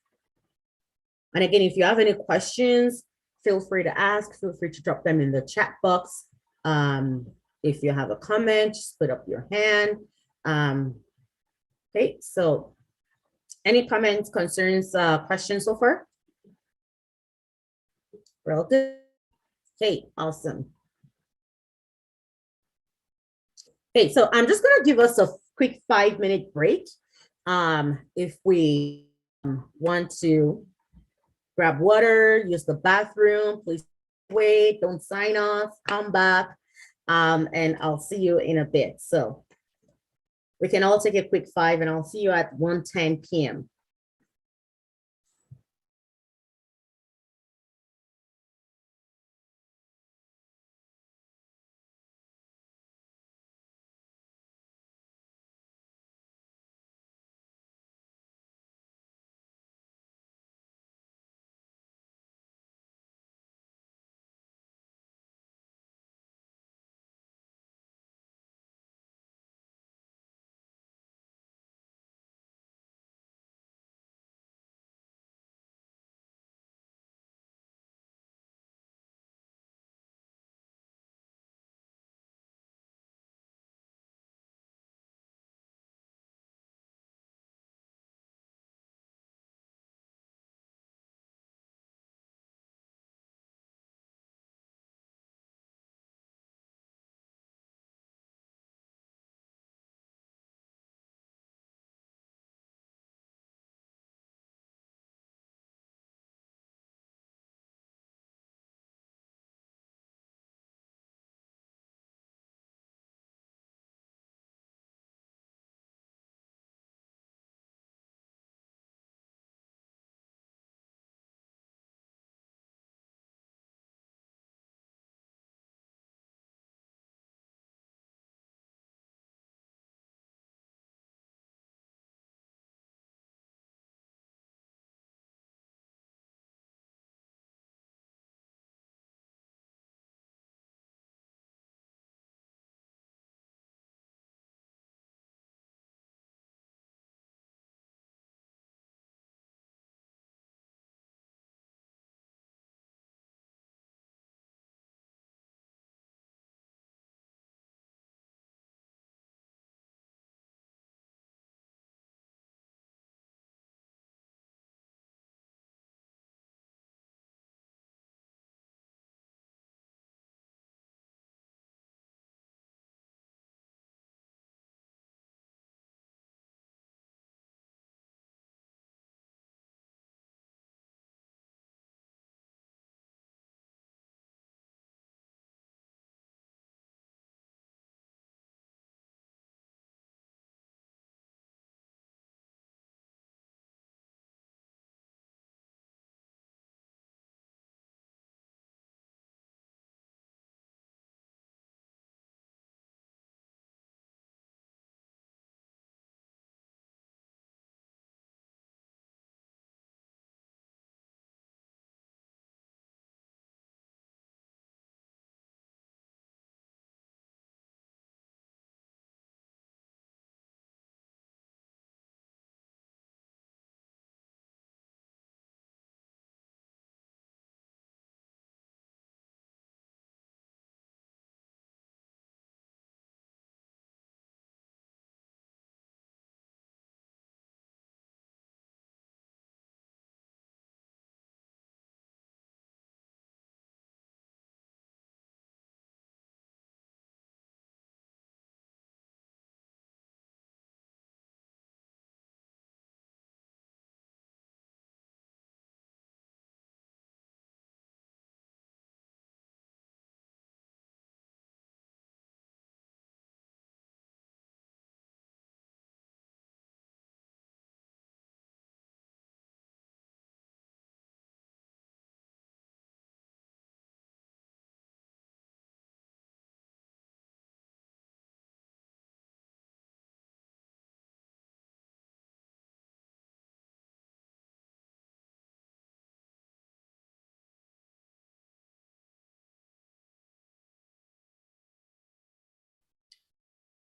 And again, if you have any questions, feel free to ask, feel free to drop them in the chat box. If you have a comment, just put up your hand. Okay, so any comments, concerns, questions so far? Real good. Okay, awesome. Okay, so I'm just gonna give us a quick 5-minute break. If we want to grab water, use the bathroom, please wait, don't sign off, come back, and I'll see you in a bit. So we can all take a quick 5, and I'll see you at 1:10 p.m.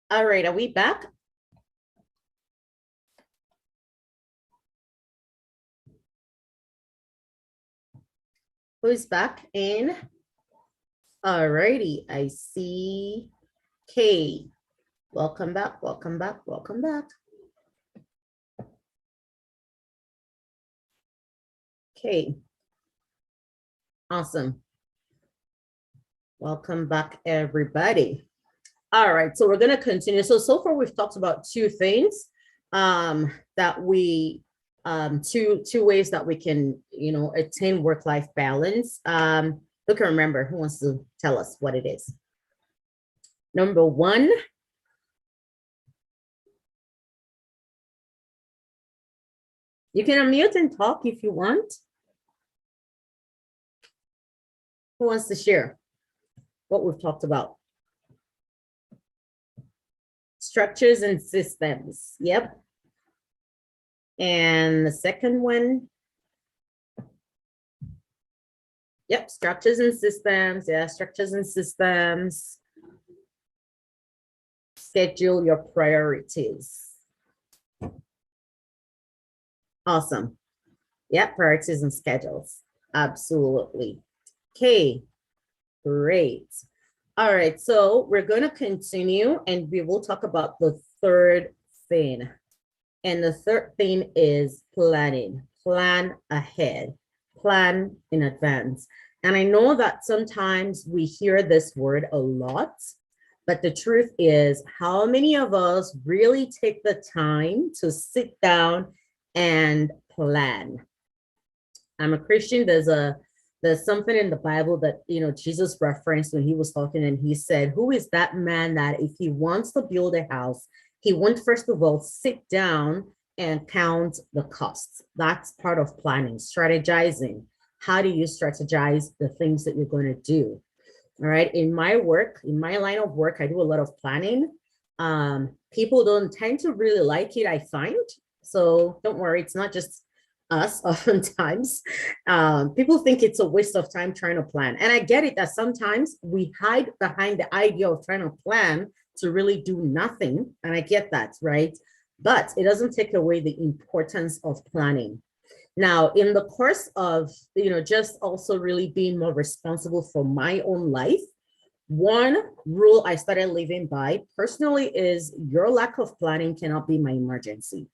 All right, are we back? Who's back in? All righty, I see Kay. Welcome back, welcome back, welcome back. Okay, awesome. Welcome back, everybody. All right, so we're gonna continue. So far we've talked about two things that we, two ways that we can, attain work-life balance. Look, remember, who wants to tell us what it is? Number one, you can unmute and talk if you want. Who wants to share what we've talked about? Structures and systems. Yep. And the second one. Yep, structures and systems. Yeah, structures and systems. Schedule your priorities. Awesome. Yeah, priorities and schedules. Absolutely. Okay, great. All right, so we're going to continue and we will talk about the third thing. And the third thing is planning. Plan ahead. Plan in advance. And I know that sometimes we hear this word a lot, but the truth is, how many of us really take the time to sit down and plan? I'm a Christian. There's something in the Bible that, Jesus referenced when he was talking, and he said, who is that man that if he wants to build a house, he won't first of all sit down and count the costs? That's part of planning, strategizing. How do you strategize the things that you're going to do? All right. In my work, in my line of work, I do a lot of planning. People don't tend to really like it, I find. So don't worry, it's not just us. Oftentimes people think it's a waste of time trying to plan, and I get it that sometimes we hide behind the idea of trying to plan to really do nothing, and I get that, right? But it doesn't take away the importance of planning. Now, in the course of just also really being more responsible for my own life, one rule I started living by personally is your lack of planning cannot be my emergency.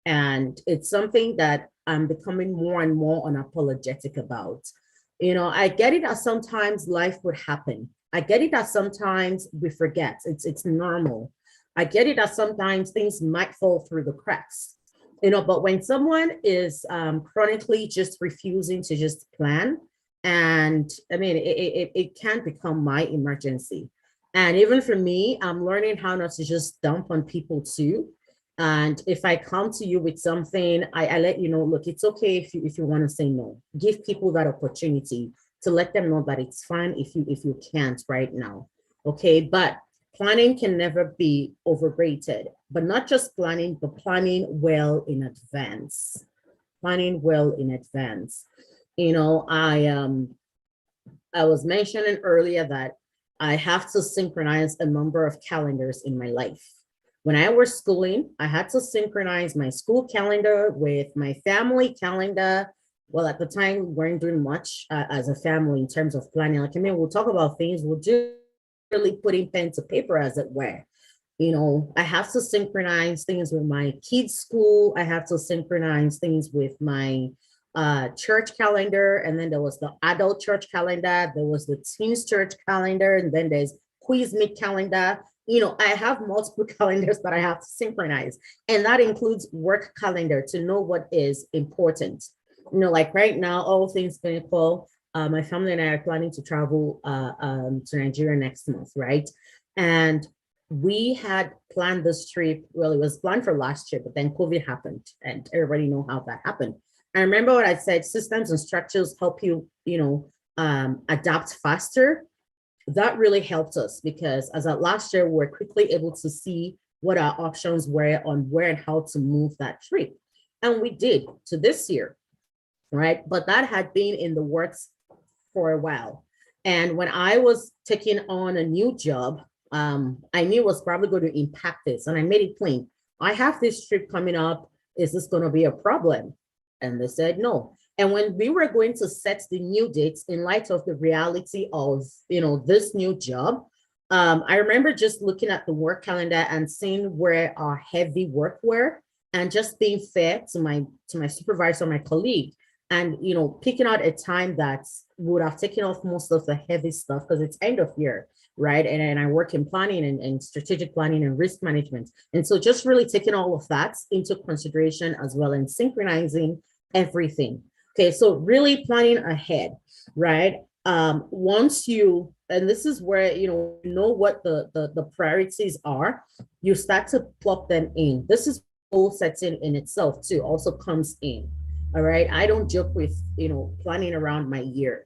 And it's something that I'm becoming more and more unapologetic about. I get it that sometimes life would happen. I get it that sometimes we forget. It's normal. I get it that sometimes things might fall through the cracks. But when someone is chronically just refusing to just plan, and I mean, it can become my emergency. And even for me, I'm learning how not to just dump on people too. And if I come to you with something, I let you know, look, it's okay if you want to say no. Give people that opportunity to let them know that it's fine if you can't right now. Okay, but planning can never be overrated. But not just planning, but planning well in advance. Planning well in advance. I was mentioning earlier that I have to synchronize a number of calendars in my life. When I was schooling, I had to synchronize my school calendar with my family calendar. Well, at the time, we weren't doing much as a family in terms of planning. We'll talk about things, we'll do really putting pen to paper, as it were. I have to synchronize things with my kids' school. I have to synchronize things with my church calendar. And then there was the adult church calendar. There was the teens church calendar. And then there's quiz meet calendar. I have multiple calendars that I have to synchronize, and that includes work calendar to know what is important. Like right now, all things being equal, my family and I are planning to travel to Nigeria next month, right? And we had planned this trip. Well, it was planned for last year, but then COVID happened, and everybody know how that happened. I remember what I said: systems and structures help you, adapt faster. That really helped us because as of last year, we were quickly able to see what our options were on where and how to move that trip. And we did to this year, right? But that had been in the works for a while. And when I was taking on a new job, I knew was probably going to impact this. And I made it plain. I have this trip coming up. Is this going to be a problem? And they said no. And when we were going to set the new dates in light of the reality of, this new job, I remember just looking at the work calendar and seeing where our heavy work were, and just being fair to my supervisor, my colleague, and picking out a time that would have taken off most of the heavy stuff because it's end of year, right? And I work in planning and strategic planning and risk management. And so just really taking all of that into consideration as well and synchronizing everything. Okay, so really planning ahead, right? Once you, and this is where, know what the priorities are, you start to plug them in. This is goal setting in itself too, also comes in. All right, I don't joke with, planning around my year.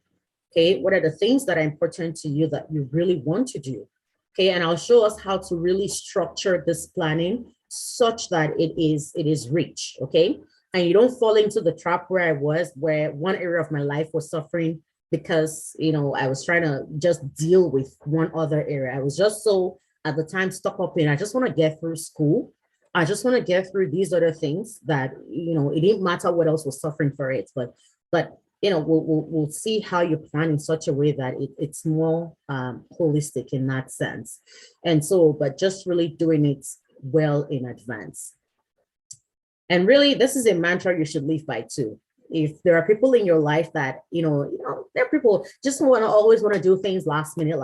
Okay, what are the things that are important to you that you really want to do? Okay, and I'll show us how to really structure this planning such that it is rich. Okay, and you don't fall into the trap where I was, where one area of my life was suffering because I was trying to just deal with one other area. I was just so at the time stuck up in, I just want to get through school. I just want to get through these other things that, it didn't matter what else was suffering for it, but we'll see how you plan in such a way that it's more holistic in that sense. And so, but just really doing it well in advance. And really, this is a mantra you should live by too. If there are people in your life that, there are people just always want to do things last minute.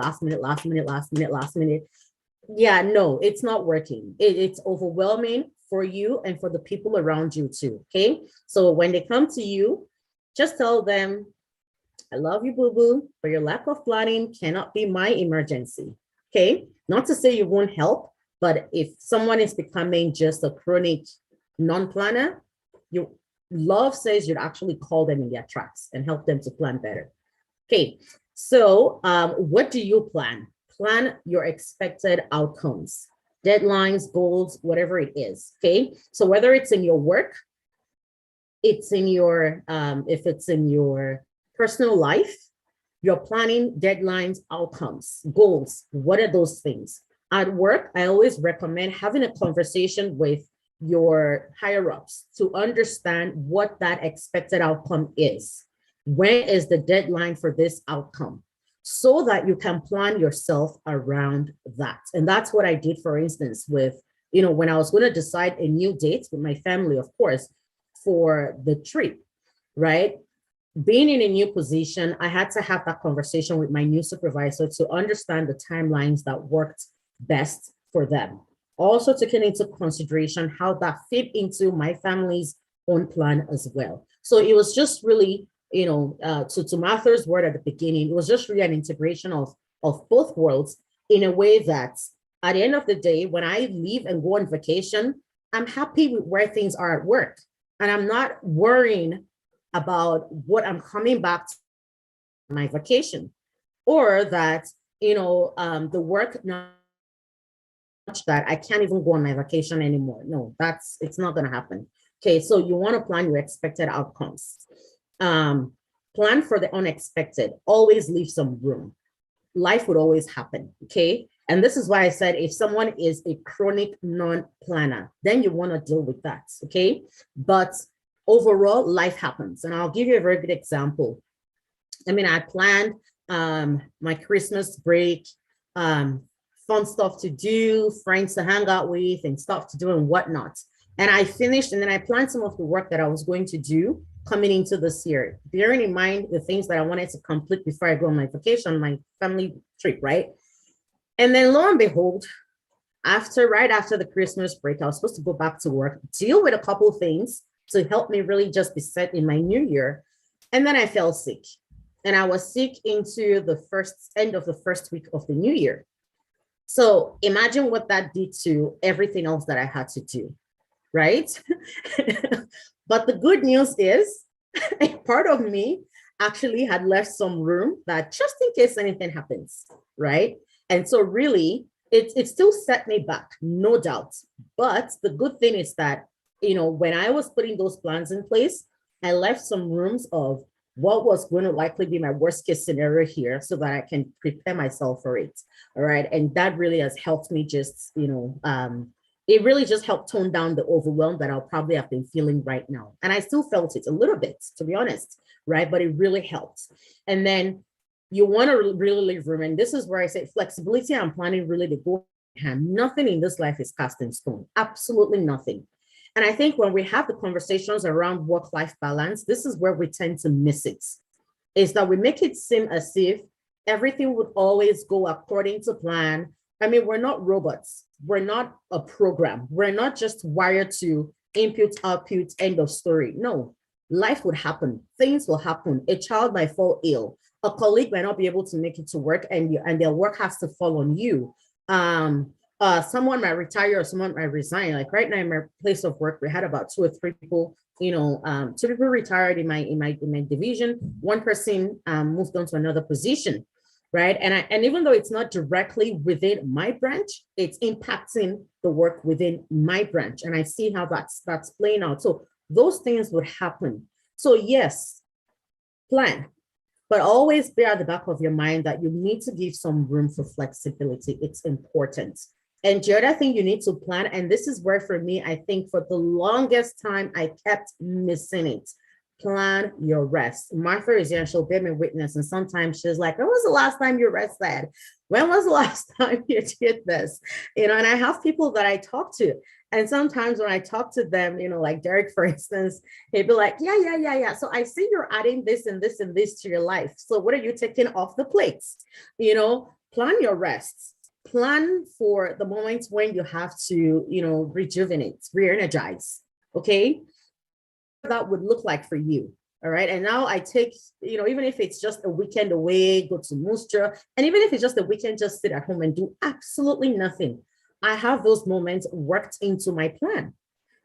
Yeah, no, it's not working. It's overwhelming for you and for the people around you too. Okay. So when they come to you, just tell them, I love you, boo-boo, but your lack of planning cannot be my emergency. Okay. Not to say you won't help, but if someone is becoming just a chronic non-planner, love says you'd actually call them in their tracks and help them to plan better. Okay. So what do you plan? Plan your expected outcomes, deadlines, goals, whatever it is. Okay. So whether it's in your work, it's in your, if it's in your personal life, you're planning deadlines, outcomes, goals. What are those things? At work, I always recommend having a conversation with your higher ups to understand what that expected outcome is. When is the deadline for this outcome? So that you can plan yourself around that. And that's what I did, for instance, with, when I was going to decide a new date with my family, of course, for the trip, right? Being in a new position, I had to have that conversation with my new supervisor to understand the timelines that worked best for them. Also taking into consideration how that fit into my family's own plan as well. So it was just really, to Martha's word at the beginning, it was just really an integration of both worlds in a way that at the end of the day, when I leave and go on vacation, I'm happy with where things are at work. And I'm not worrying about what I'm coming back to my vacation, or that, the work not much that I can't even go on my vacation anymore. No, it's not going to happen. Okay, so you want to plan your expected outcomes. Plan for the unexpected. Always leave some room. Life would always happen. Okay, and this is why I said if someone is a chronic non-planner, then you want to deal with that. Okay, but overall, life happens, and I'll give you a very good example. I mean, I planned my Christmas break, fun stuff to do, friends to hang out with, and stuff to do and whatnot. And I finished, and then I planned some of the work that I was going to do coming into this year, bearing in mind the things that I wanted to complete before I go on my vacation, my family trip, right? And then lo and behold, right after the Christmas break, I was supposed to go back to work, deal with a couple of things to help me really just be set in my new year. And then I fell sick. And I was sick into the end of the first week of the new year. So imagine what that did to everything else that I had to do, right? But the good news is a part of me actually had left some room that just in case anything happens, right? And so really, it still set me back, no doubt. But the good thing is that, when I was putting those plans in place, I left some rooms of what was going to likely be my worst case scenario here so that I can prepare myself for it. All right. And that really has helped me just, it really just helped tone down the overwhelm that I'll probably have been feeling right now. And I still felt it a little bit, to be honest, right? But it really helps. And then you want to really leave room. And this is where I say flexibility and planning really to go hand. Nothing in this life is cast in stone. Absolutely nothing. And I think when we have the conversations around work-life balance, this is where we tend to miss it, is that we make it seem as if everything would always go according to plan. I mean, we're not robots. We're not a program. We're not just wired to input, output, end of story. No, life would happen. Things will happen. A child might fall ill. A colleague might not be able to make it to work, and their work has to fall on you. Someone might retire or someone might resign. Like right now in my place of work, we had about 2 or 3 people, 2 people retired in my division. One person moved on to another position, right? And even though it's not directly within my branch, it's impacting the work within my branch. And I see how that's playing out. So those things would happen. So yes, plan. But always bear at the back of your mind that you need to give some room for flexibility. It's important. And the other thing you need to plan, and this is where for me, I think for the longest time, I kept missing it. Plan your rest. Martha is here and she'll bear me witness. And sometimes she's like, when was the last time you rested? When was the last time you did this? And I have people that I talk to. And sometimes when I talk to them, like Derek, for instance, he'd be like, yeah. So I see you're adding this and this and this to your life. So what are you taking off the plates? Plan your rest. Plan for the moments when you have to, rejuvenate, re-energize. Okay. That would look like for you. All right. And now I take, even if it's just a weekend away, go to Mustra, and even if it's just a weekend, just sit at home and do absolutely nothing. I have those moments worked into my plan.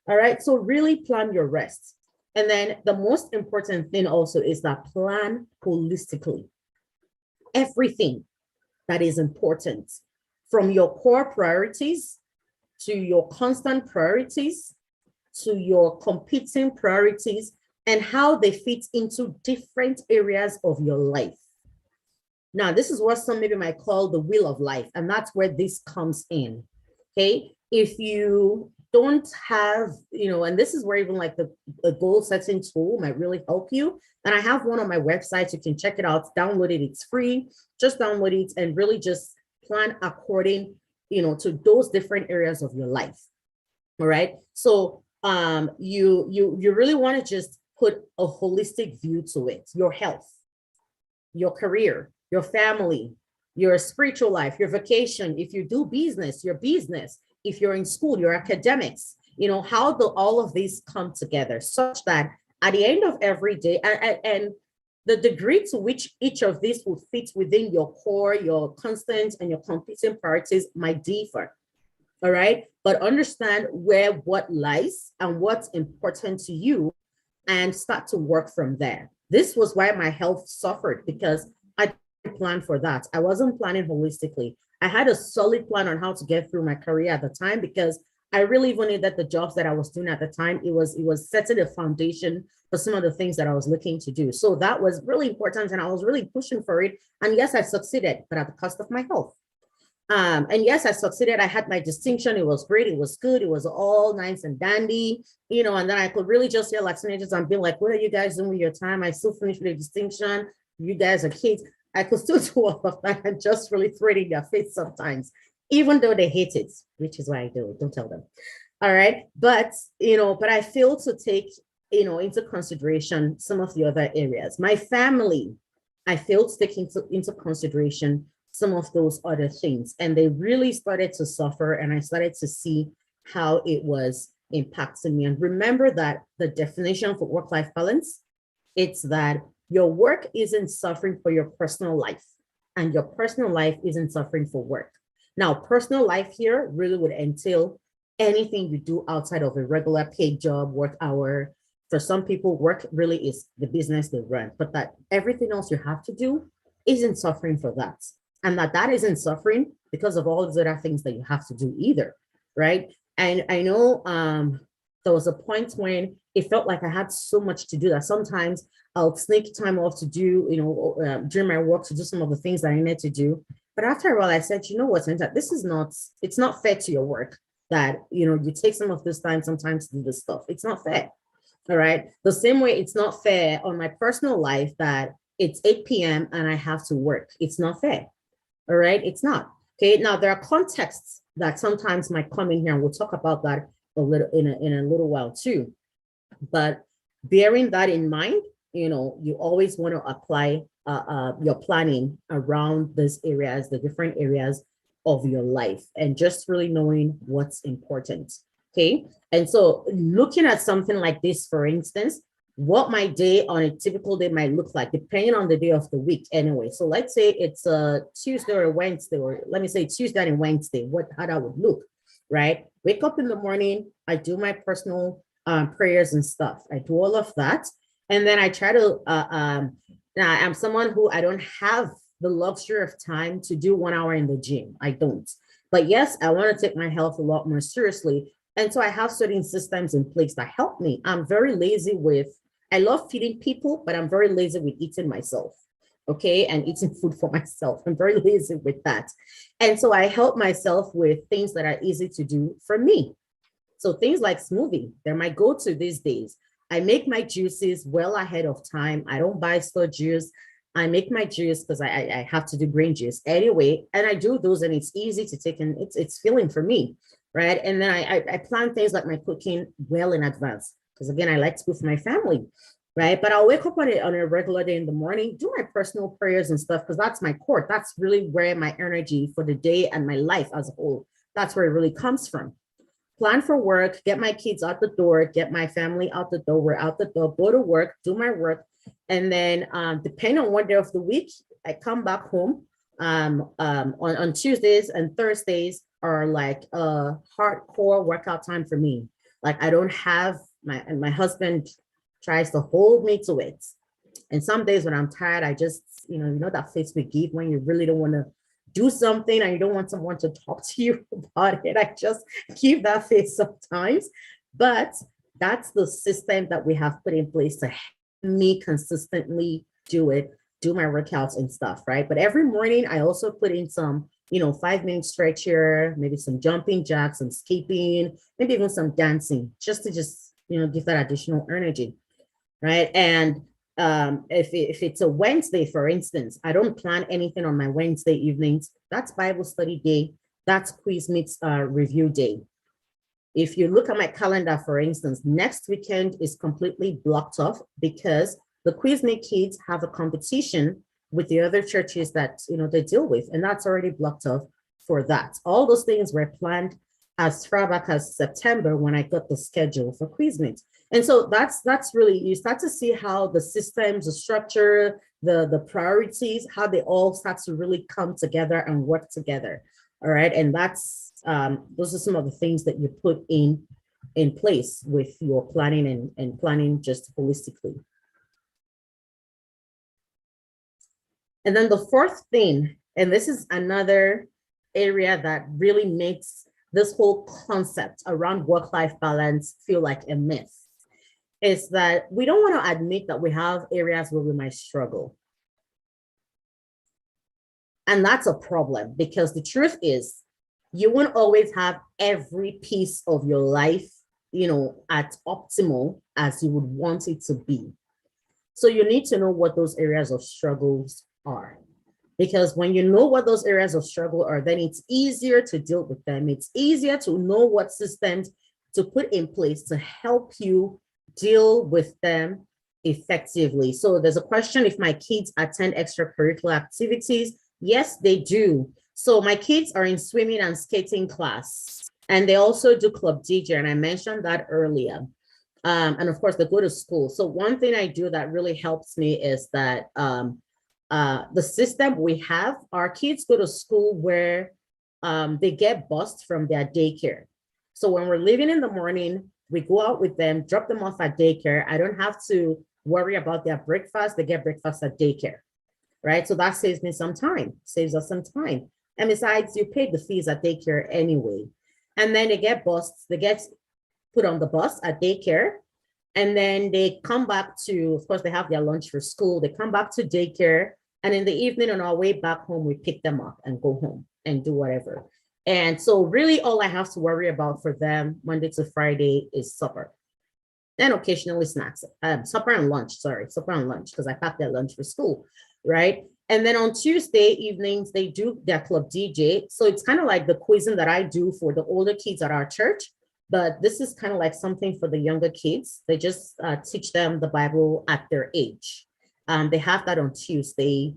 All right. So really plan your rest. And then the most important thing also is that plan holistically. Everything that is important, from your core priorities to your constant priorities to your competing priorities, and how they fit into different areas of your life. Now, this is what some maybe might call the wheel of life, and that's where this comes in. Okay, if you don't have, and this is where even like the goal setting tool might really help you. And I have one on my website, you can check it out, download it, it's free. Just download it and really just plan according, to those different areas of your life. All right. So you really want to just put a holistic view to it. Your health, your career, your family, your spiritual life, your vacation. If you do business, your business. If you're in school, your academics, how do all of these come together such that at the end of every day, and the degree to which each of these will fit within your core, your constant and your competing priorities might differ. All right. But understand where what lies and what's important to you and start to work from there. This was why my health suffered, because I didn't plan for that. I wasn't planning holistically. I had a solid plan on how to get through my career at the time, because I really wanted that the jobs that I was doing at the time, it was setting a foundation for some of the things that I was looking to do. So that was really important, and I was really pushing for it. And yes, I succeeded, but at the cost of my health. And yes, I succeeded. I had my distinction. It was great. It was good. It was all nice and dandy, and then I could really just hear like teenagers and be like, what are you guys doing with your time? I still finished with a distinction. You guys are kids. I could still do all of that and just really throw it in their face sometimes, even though they hate it, which is why I do it. Don't tell them. All right. But, but I failed to take, into consideration some of the other areas. My family, I failed to take into consideration some of those other things. And they really started to suffer. And I started to see how it was impacting me. And remember that the definition for work-life balance, it's that your work isn't suffering for your personal life, and your personal life isn't suffering for work. Now, personal life here really would entail anything you do outside of a regular paid job, work hour. For some people, work really is the business they run, but that everything else you have to do isn't suffering for that. And that isn't suffering because of all these other things that you have to do either, right? And I know There was a point when it felt like I had so much to do that sometimes I'll sneak time off to do, during my work to do some of the things that I needed to do. But after a while, I said, you know what, Anita, it's not fair to your work that, you take some of this time sometimes to do this stuff. It's not fair. All right. The same way it's not fair on my personal life that it's 8 p.m. and I have to work. It's not fair. All right. It's not. Okay. Now there are contexts that sometimes might come in here, and we'll talk about that a little in a little while too. But bearing that in mind, you always want to apply your planning around these areas, the different areas of your life, and just really knowing what's important. Okay. And so looking at something like this, for instance, what my day on a typical day might look like, depending on the day of the week anyway. So let's say it's a Tuesday or a Wednesday, or let me say Tuesday and Wednesday, how that would look, right? Wake up in the morning, I do my personal prayers and stuff. I do all of that. And then I try to, now I'm someone who I don't have the luxury of time to do 1 hour in the gym. I don't. But yes, I want to take my health a lot more seriously. And so I have certain systems in place that help me. I'm very lazy I love feeding people, but I'm very lazy with eating myself. Okay. And eating food for myself. I'm very lazy with that. And so I help myself with things that are easy to do for me. So things like smoothie, they're my go-to these days. I make my juices well ahead of time. I don't buy store juice. I make my juice because I have to do green juice anyway. And I do those, and it's easy to take, and it's filling for me, right? And then I plan things like my cooking well in advance, because again, I like to cook for my family, right? But I'll wake up on a regular day in the morning, do my personal prayers and stuff, because that's my core. That's really where my energy for the day and my life as a whole, that's where it really comes from. Plan for work, get my kids out the door, get my family out the door, we're out the door, go to work, do my work. And then depending on what day of the week, I come back home. On Tuesdays and Thursdays are like a hardcore workout time for me. Like I don't have, my husband tries to hold me to it. And some days when I'm tired, I just, that face we give when you really don't want to do something and you don't want someone to talk to you about it. I just keep that face sometimes, but that's the system that we have put in place to help me consistently do my workouts and stuff, right? But every morning I also put in some, 5-minute stretch here, maybe some jumping jacks, some skipping, maybe even some dancing, just to give that additional energy, right? And if it's a Wednesday, for instance, I don't plan anything on my Wednesday evenings. That's Bible study day. That's quiz meets review day. If you look at my calendar, for instance, next weekend is completely blocked off because the quiz meet kids have a competition with the other churches that they deal with, and that's already blocked off for that. All those things were planned as far back as September when I got the schedule for quiz meet. And so that's really, you start to see how the systems, the structure, the priorities, how they all start to really come together and work together. All right. And that's, those are some of the things that you put in place with your planning and planning just holistically. And then the fourth thing, and this is another area that really makes this whole concept around work-life balance feel like a myth, is that we don't want to admit that we have areas where we might struggle. And that's a problem, because the truth is you won't always have every piece of your life, at optimal as you would want it to be. So you need to know what those areas of struggles are. Because when you know what those areas of struggle are, then it's easier to deal with them. It's easier to know what systems to put in place to help you deal with them effectively. So there's a question, if my kids attend extracurricular activities? Yes, they do. So my kids are in swimming and skating class, and they also do club DJ, and I mentioned that earlier. And of course, they go to school. So one thing I do that really helps me is that the system we have, our kids go to school where they get bused from their daycare. So when we're leaving in the morning, we go out with them, drop them off at daycare. I don't have to worry about their breakfast. They get breakfast at daycare, right? So that saves me some time, saves us some time. And besides, you pay the fees at daycare anyway. And then they get bused, they get put on the bus at daycare. And then they come back to, of course, they have their lunch for school. They come back to daycare. And in the evening on our way back home, we pick them up and go home and do whatever. And so really all I have to worry about for them Monday to Friday is supper. And occasionally snacks, supper and lunch, because I pack their lunch for school, right? And then on Tuesday evenings, they do their club DJ. So it's kind of like the quizzing that I do for the older kids at our church, but this is kind of like something for the younger kids. They just teach them the Bible at their age. They have that on Tuesday.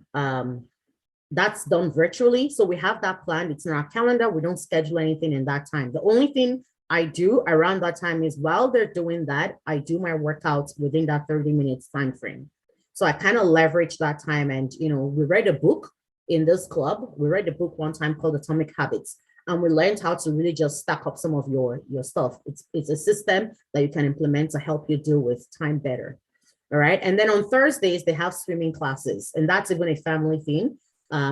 That's done virtually. So we have that planned. It's in our calendar. We don't schedule anything in that time. The only thing I do around that time is while they're doing that, I do my workouts within that 30 minutes time frame. So I kind of leverage that time. And, you know, we read a book in this club. We read a book one time called Atomic Habits. And we learned how to really just stack up some of your stuff. It's a system that you can implement to help you deal with time better. All right. And then on Thursdays, they have swimming classes. And that's even a family thing.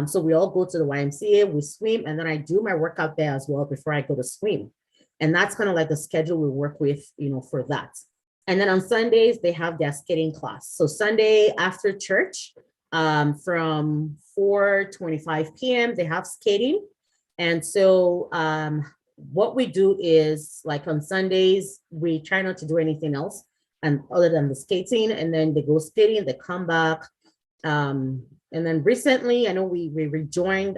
So we all go to the YMCA, we swim, and then I do my workout there as well before I go to swim. And that's kind of like the schedule we work with, you know, for that. And then on Sundays, they have their skating class. So Sunday after church, from 4:25 p.m., they have skating. And so what we do is, like on Sundays, we try not to do anything else and other than the skating, and then they go skating, they come back. And then recently, I know we rejoined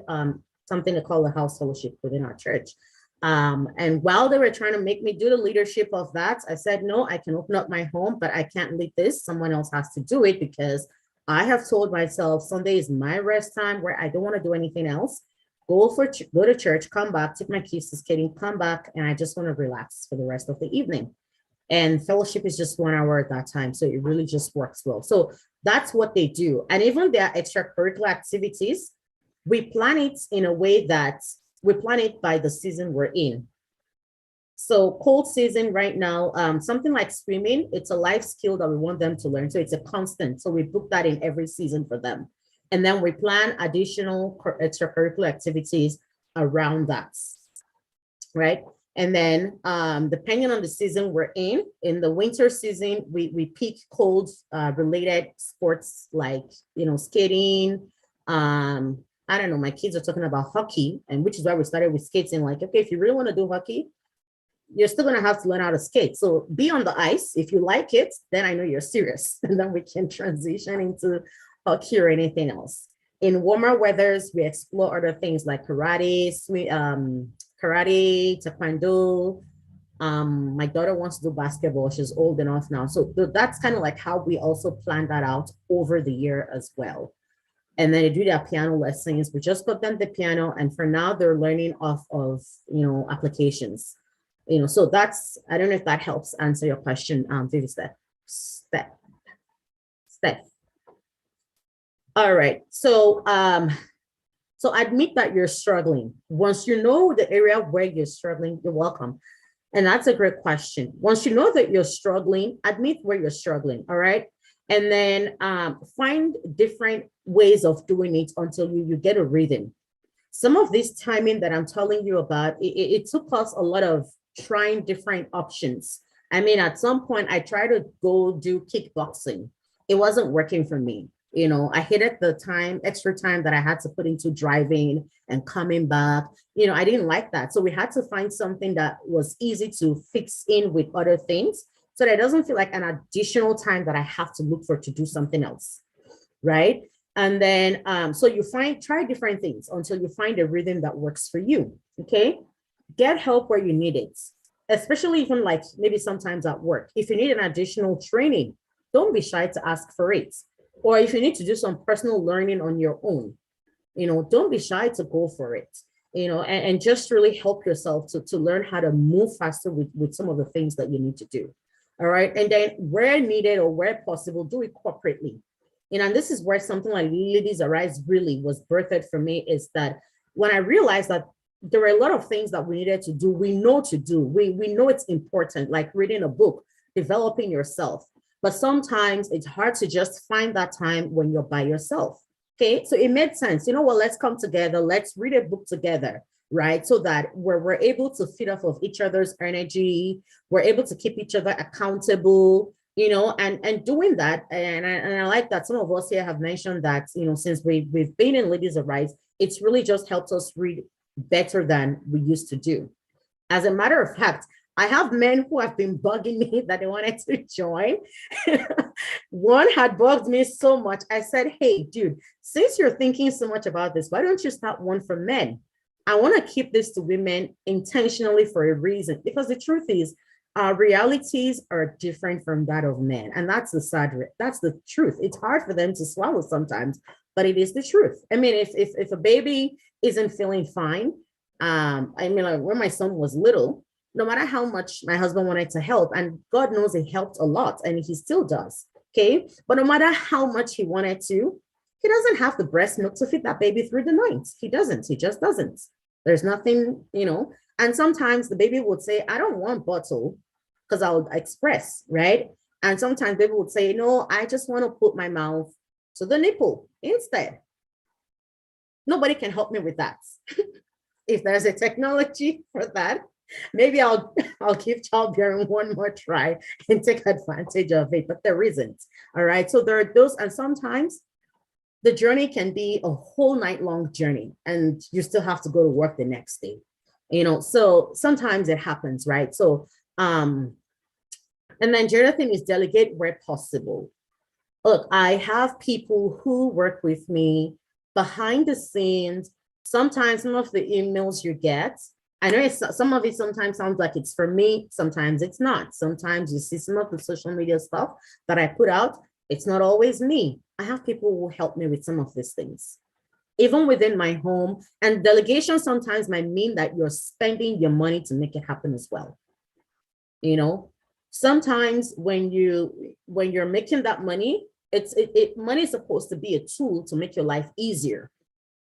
something to call the house fellowship within our church. And while they were trying to make me do the leadership of that, I said, no, I can open up my home, but I can't lead this. Someone else has to do it, because I have told myself Sunday is my rest time where I don't want to do anything else. Go to church, come back, take my keys to skating, come back, and I just want to relax for the rest of the evening. And fellowship is just 1 hour at that time. So it really just works well. So that's what they do. And even their extracurricular activities, we plan it in a way that we plan it by the season we're in. So cold season right now, something like swimming, it's a life skill that we want them to learn. So it's a constant. So we book that in every season for them. And then we plan additional extracurricular activities around that, right? And then depending on the season we're in the winter season, we pick cold related sports like, you know, skating. I don't know, my kids are talking about hockey, and which is why we started with skating. Like, okay, if you really want to do hockey, you're still going to have to learn how to skate. So be on the ice. If you like it, then I know you're serious. And then we can transition into hockey or anything else. In warmer weathers, we explore other things like karate, taekwondo. My daughter wants to do basketball. She's old enough now. So that's kind of like how we also plan that out over the year as well. And then they do their piano lessons. We just got them the piano, and for now they're learning off of, you know, applications. You know, so that's, I don't know if that helps answer your question, Vivi Steph. All right, so admit that you're struggling. Once you know the area where you're struggling, you're welcome. And that's a great question. Once you know that you're struggling, admit where you're struggling, all right? And then find different ways of doing it until you get a rhythm. Some of this timing that I'm telling you about, it took us a lot of trying different options. I mean, at some point I tried to go do kickboxing. It wasn't working for me. You know, I hated the extra time that I had to put into driving and coming back. You know, I didn't like that. So we had to find something that was easy to fix in with other things, so that it doesn't feel like an additional time that I have to look for to do something else, right? And then, so you try different things until you find a rhythm that works for you, okay? Get help where you need it, especially even like maybe sometimes at work. If you need an additional training, don't be shy to ask for it. Or if you need to do some personal learning on your own, you know, don't be shy to go for it, you know, and just really help yourself to learn how to move faster with some of the things that you need to do. All right. And then where needed or where possible, do it corporately. You know, and this is where something like LadiesArise really was birthed for me, is that when I realized that there were a lot of things that we needed to do, we know to do, we know it's important, like reading a book, developing yourself. But sometimes it's hard to just find that time when you're by yourself. Okay, so it made sense. You know what, let's come together, let's read a book together. right? So that we're able to feed off of each other's energy, we're able to keep each other accountable, you know, and doing that. And I like that some of us here have mentioned that, you know, since we've been in LadiesArise, it's really just helped us read better than we used to do. As a matter of fact, I have men who have been bugging me that they wanted to join. One had bugged me so much. I said, hey, dude, since you're thinking so much about this, why don't you start one for men? I want to keep this to women intentionally for a reason, because the truth is, our realities are different from that of men. And that's that's the truth. It's hard for them to swallow sometimes, but it is the truth. I mean, if a baby isn't feeling fine, I mean, like when my son was little, no matter how much my husband wanted to help, and God knows it helped a lot, and he still does, okay? But no matter how much he wanted to, he doesn't have the breast milk to feed that baby through the night. He doesn't, he just doesn't. There's nothing, you know, and sometimes the baby would say, I don't want bottle, because I'll express, right? And sometimes baby would say, no, I just want to put my mouth to the nipple instead. Nobody can help me with that. If there's a technology for that, maybe I'll give childbearing one more try and take advantage of it, but there isn't. All right. So there are those, and sometimes the journey can be a whole night long journey and you still have to go to work the next day. You know, so sometimes it happens, right? So and then the other thing is delegate where possible. Look, I have people who work with me behind the scenes. Sometimes some of the emails you get, I know some of it sometimes sounds like it's for me, sometimes it's not. Sometimes you see some of the social media stuff that I put out, it's not always me. I have people who help me with some of these things, even within my home. And delegation sometimes might mean that you're spending your money to make it happen as well. You know, sometimes when you're making that money, money is supposed to be a tool to make your life easier.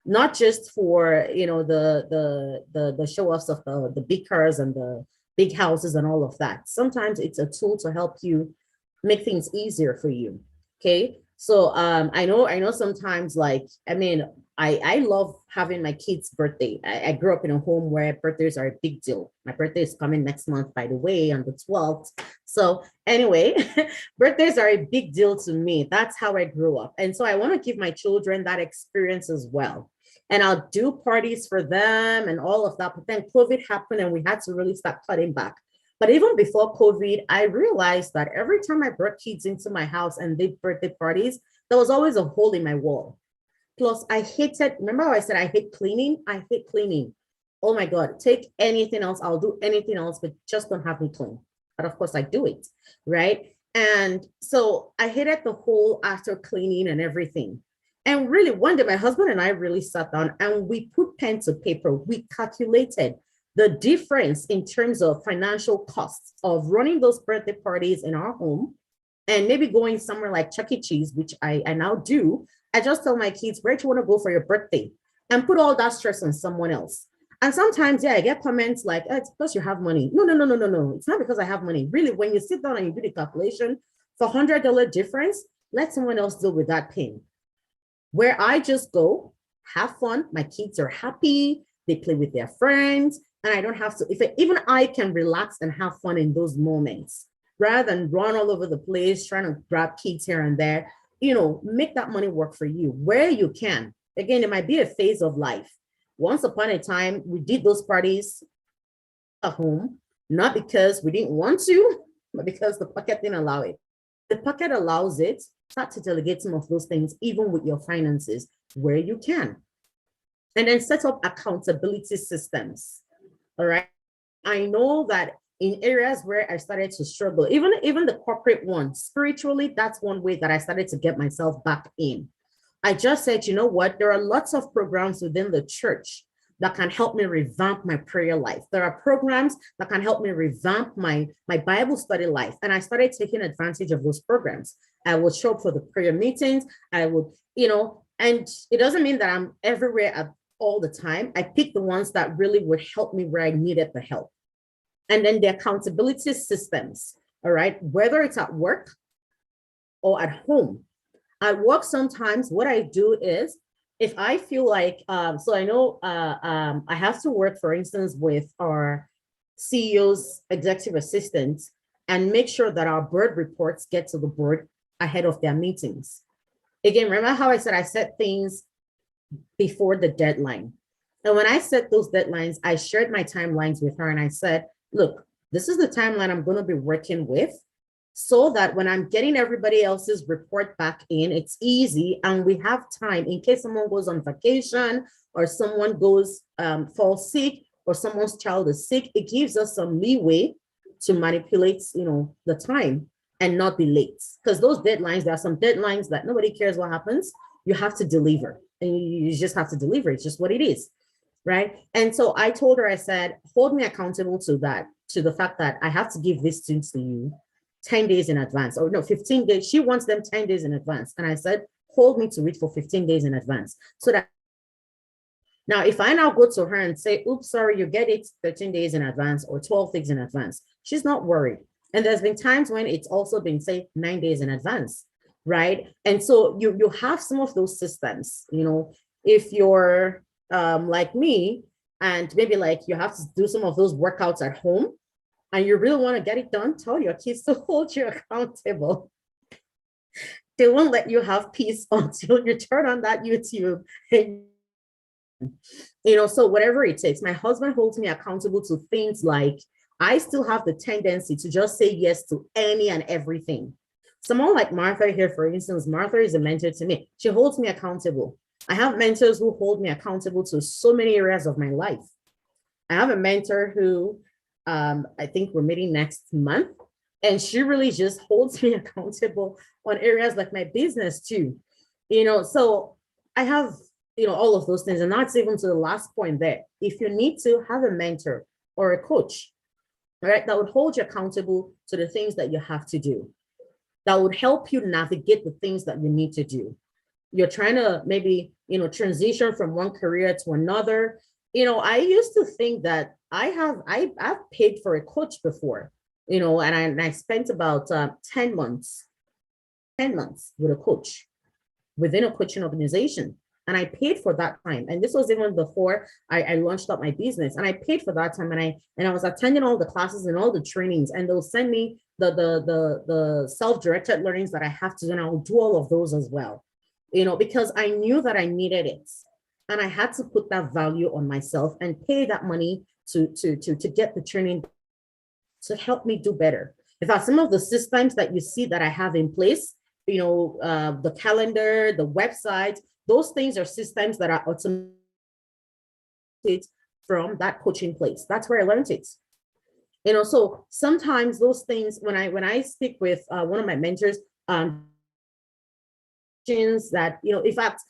Not just for, you know, the show-offs of the big cars and the big houses and all of that. Sometimes it's a tool to help you make things easier for you. Okay. So I know sometimes, like, I mean, I love having my kid's birthday. I grew up in a home where birthdays are a big deal. My birthday is coming next month, by the way, on the 12th. So anyway, birthdays are a big deal to me. That's how I grew up. And so I want to give my children that experience as well. And I'll do parties for them and all of that. But then COVID happened and we had to really start cutting back. But even before COVID, I realized that every time I brought kids into my house and did birthday parties, there was always a hole in my wall. Plus, I hated, remember how I said I hate cleaning? I hate cleaning. Oh my God, take anything else. I'll do anything else, but just don't have me clean. But of course I do it, right? And so I hated the hole after cleaning and everything. And really, one day my husband and I really sat down and we put pen to paper. We calculated the difference in terms of financial costs of running those birthday parties in our home and maybe going somewhere like Chuck E. Cheese, which I now do. I just tell my kids, where do you want to go for your birthday? And put all that stress on someone else. And sometimes, yeah, I get comments like, oh, it's because you have money. No. It's not because I have money. Really, when you sit down and you do the calculation, for $100 difference, let someone else deal with that pain. Where I just go, have fun. My kids are happy. They play with their friends. And I don't have to, even I can relax and have fun in those moments rather than run all over the place, trying to grab kids here and there. You know, make that money work for you where you can. Again, it might be a phase of life. Once upon a time, we did those parties at home, not because we didn't want to, but because the pocket didn't allow it. The pocket allows it. Start to delegate some of those things, even with your finances, where you can. And then set up accountability systems. All right. I know that in areas where I started to struggle, even the corporate one, spiritually, that's one way that I started to get myself back in. I just said, you know what? There are lots of programs within the church that can help me revamp my prayer life. There are programs that can help me revamp my Bible study life. And I started taking advantage of those programs. I would show up for the prayer meetings. I would, you know, and it doesn't mean that I'm everywhere all the time. I picked the ones that really would help me where I needed the help. And then the accountability systems, all right, whether it's at work or at home. At work, sometimes what I do is if I feel like, so I know I have to work, for instance, with our CEO's executive assistants and make sure that our board reports get to the board ahead of their meetings. Again, remember how I said I set things before the deadline. And when I set those deadlines, I shared my timelines with her and I said, look, this is the timeline I'm going to be working with, so that when I'm getting everybody else's report back in, it's easy and we have time in case someone goes on vacation or someone goes falls sick or someone's child is sick. It gives us some leeway to manipulate, the time and not be late. Because those deadlines, there are some deadlines that nobody cares what happens. You have to deliver, and you just have to deliver. It's just what it is, right? And so I told her, I said, hold me accountable to that, to the fact that I have to give this to you 10 days in advance, or no, 15 days. She wants them 10 days in advance. And I said, hold me to it for 15 days in advance. So that now, if I now go to her and say, oops, sorry, you get it 13 days in advance or 12 days in advance, she's not worried. And there's been times when it's also been, say, 9 days in advance, right? And so you have some of those systems, if you're like me, and maybe like you have to do some of those workouts at home, and you really want to get it done, tell your kids to hold you accountable. They won't let you have peace until you turn on that YouTube. So whatever it takes. My husband holds me accountable to things like, I still have the tendency to just say yes to any and everything. Someone like Martha here, for instance, Martha is a mentor to me. She holds me accountable. I have mentors who hold me accountable to so many areas of my life. I have a mentor who I think we're meeting next month, and she really just holds me accountable on areas like my business too. So I have, all of those things. And that's even to the last point there. If you need to have a mentor or a coach, right, that would hold you accountable to the things that you have to do, that would help you navigate the things that you need to do. You're trying to maybe, transition from one career to another. I used to think that I've paid for a coach before, and I spent about 10 months with a coach within a coaching organization. And I paid for that time. And this was even before I launched up my business. And I paid for that time. And I was attending all the classes and all the trainings. And they'll send me the self-directed learnings that I have to do. And I'll do all of those as well, because I knew that I needed it. And I had to put that value on myself and pay that money to get the training to help me do better. In fact, some of the systems that you see that I have in place, the calendar, the website, those things are systems that are automated from that coaching place. That's where I learned it. So sometimes those things, when I speak with one of my mentors, that, in fact,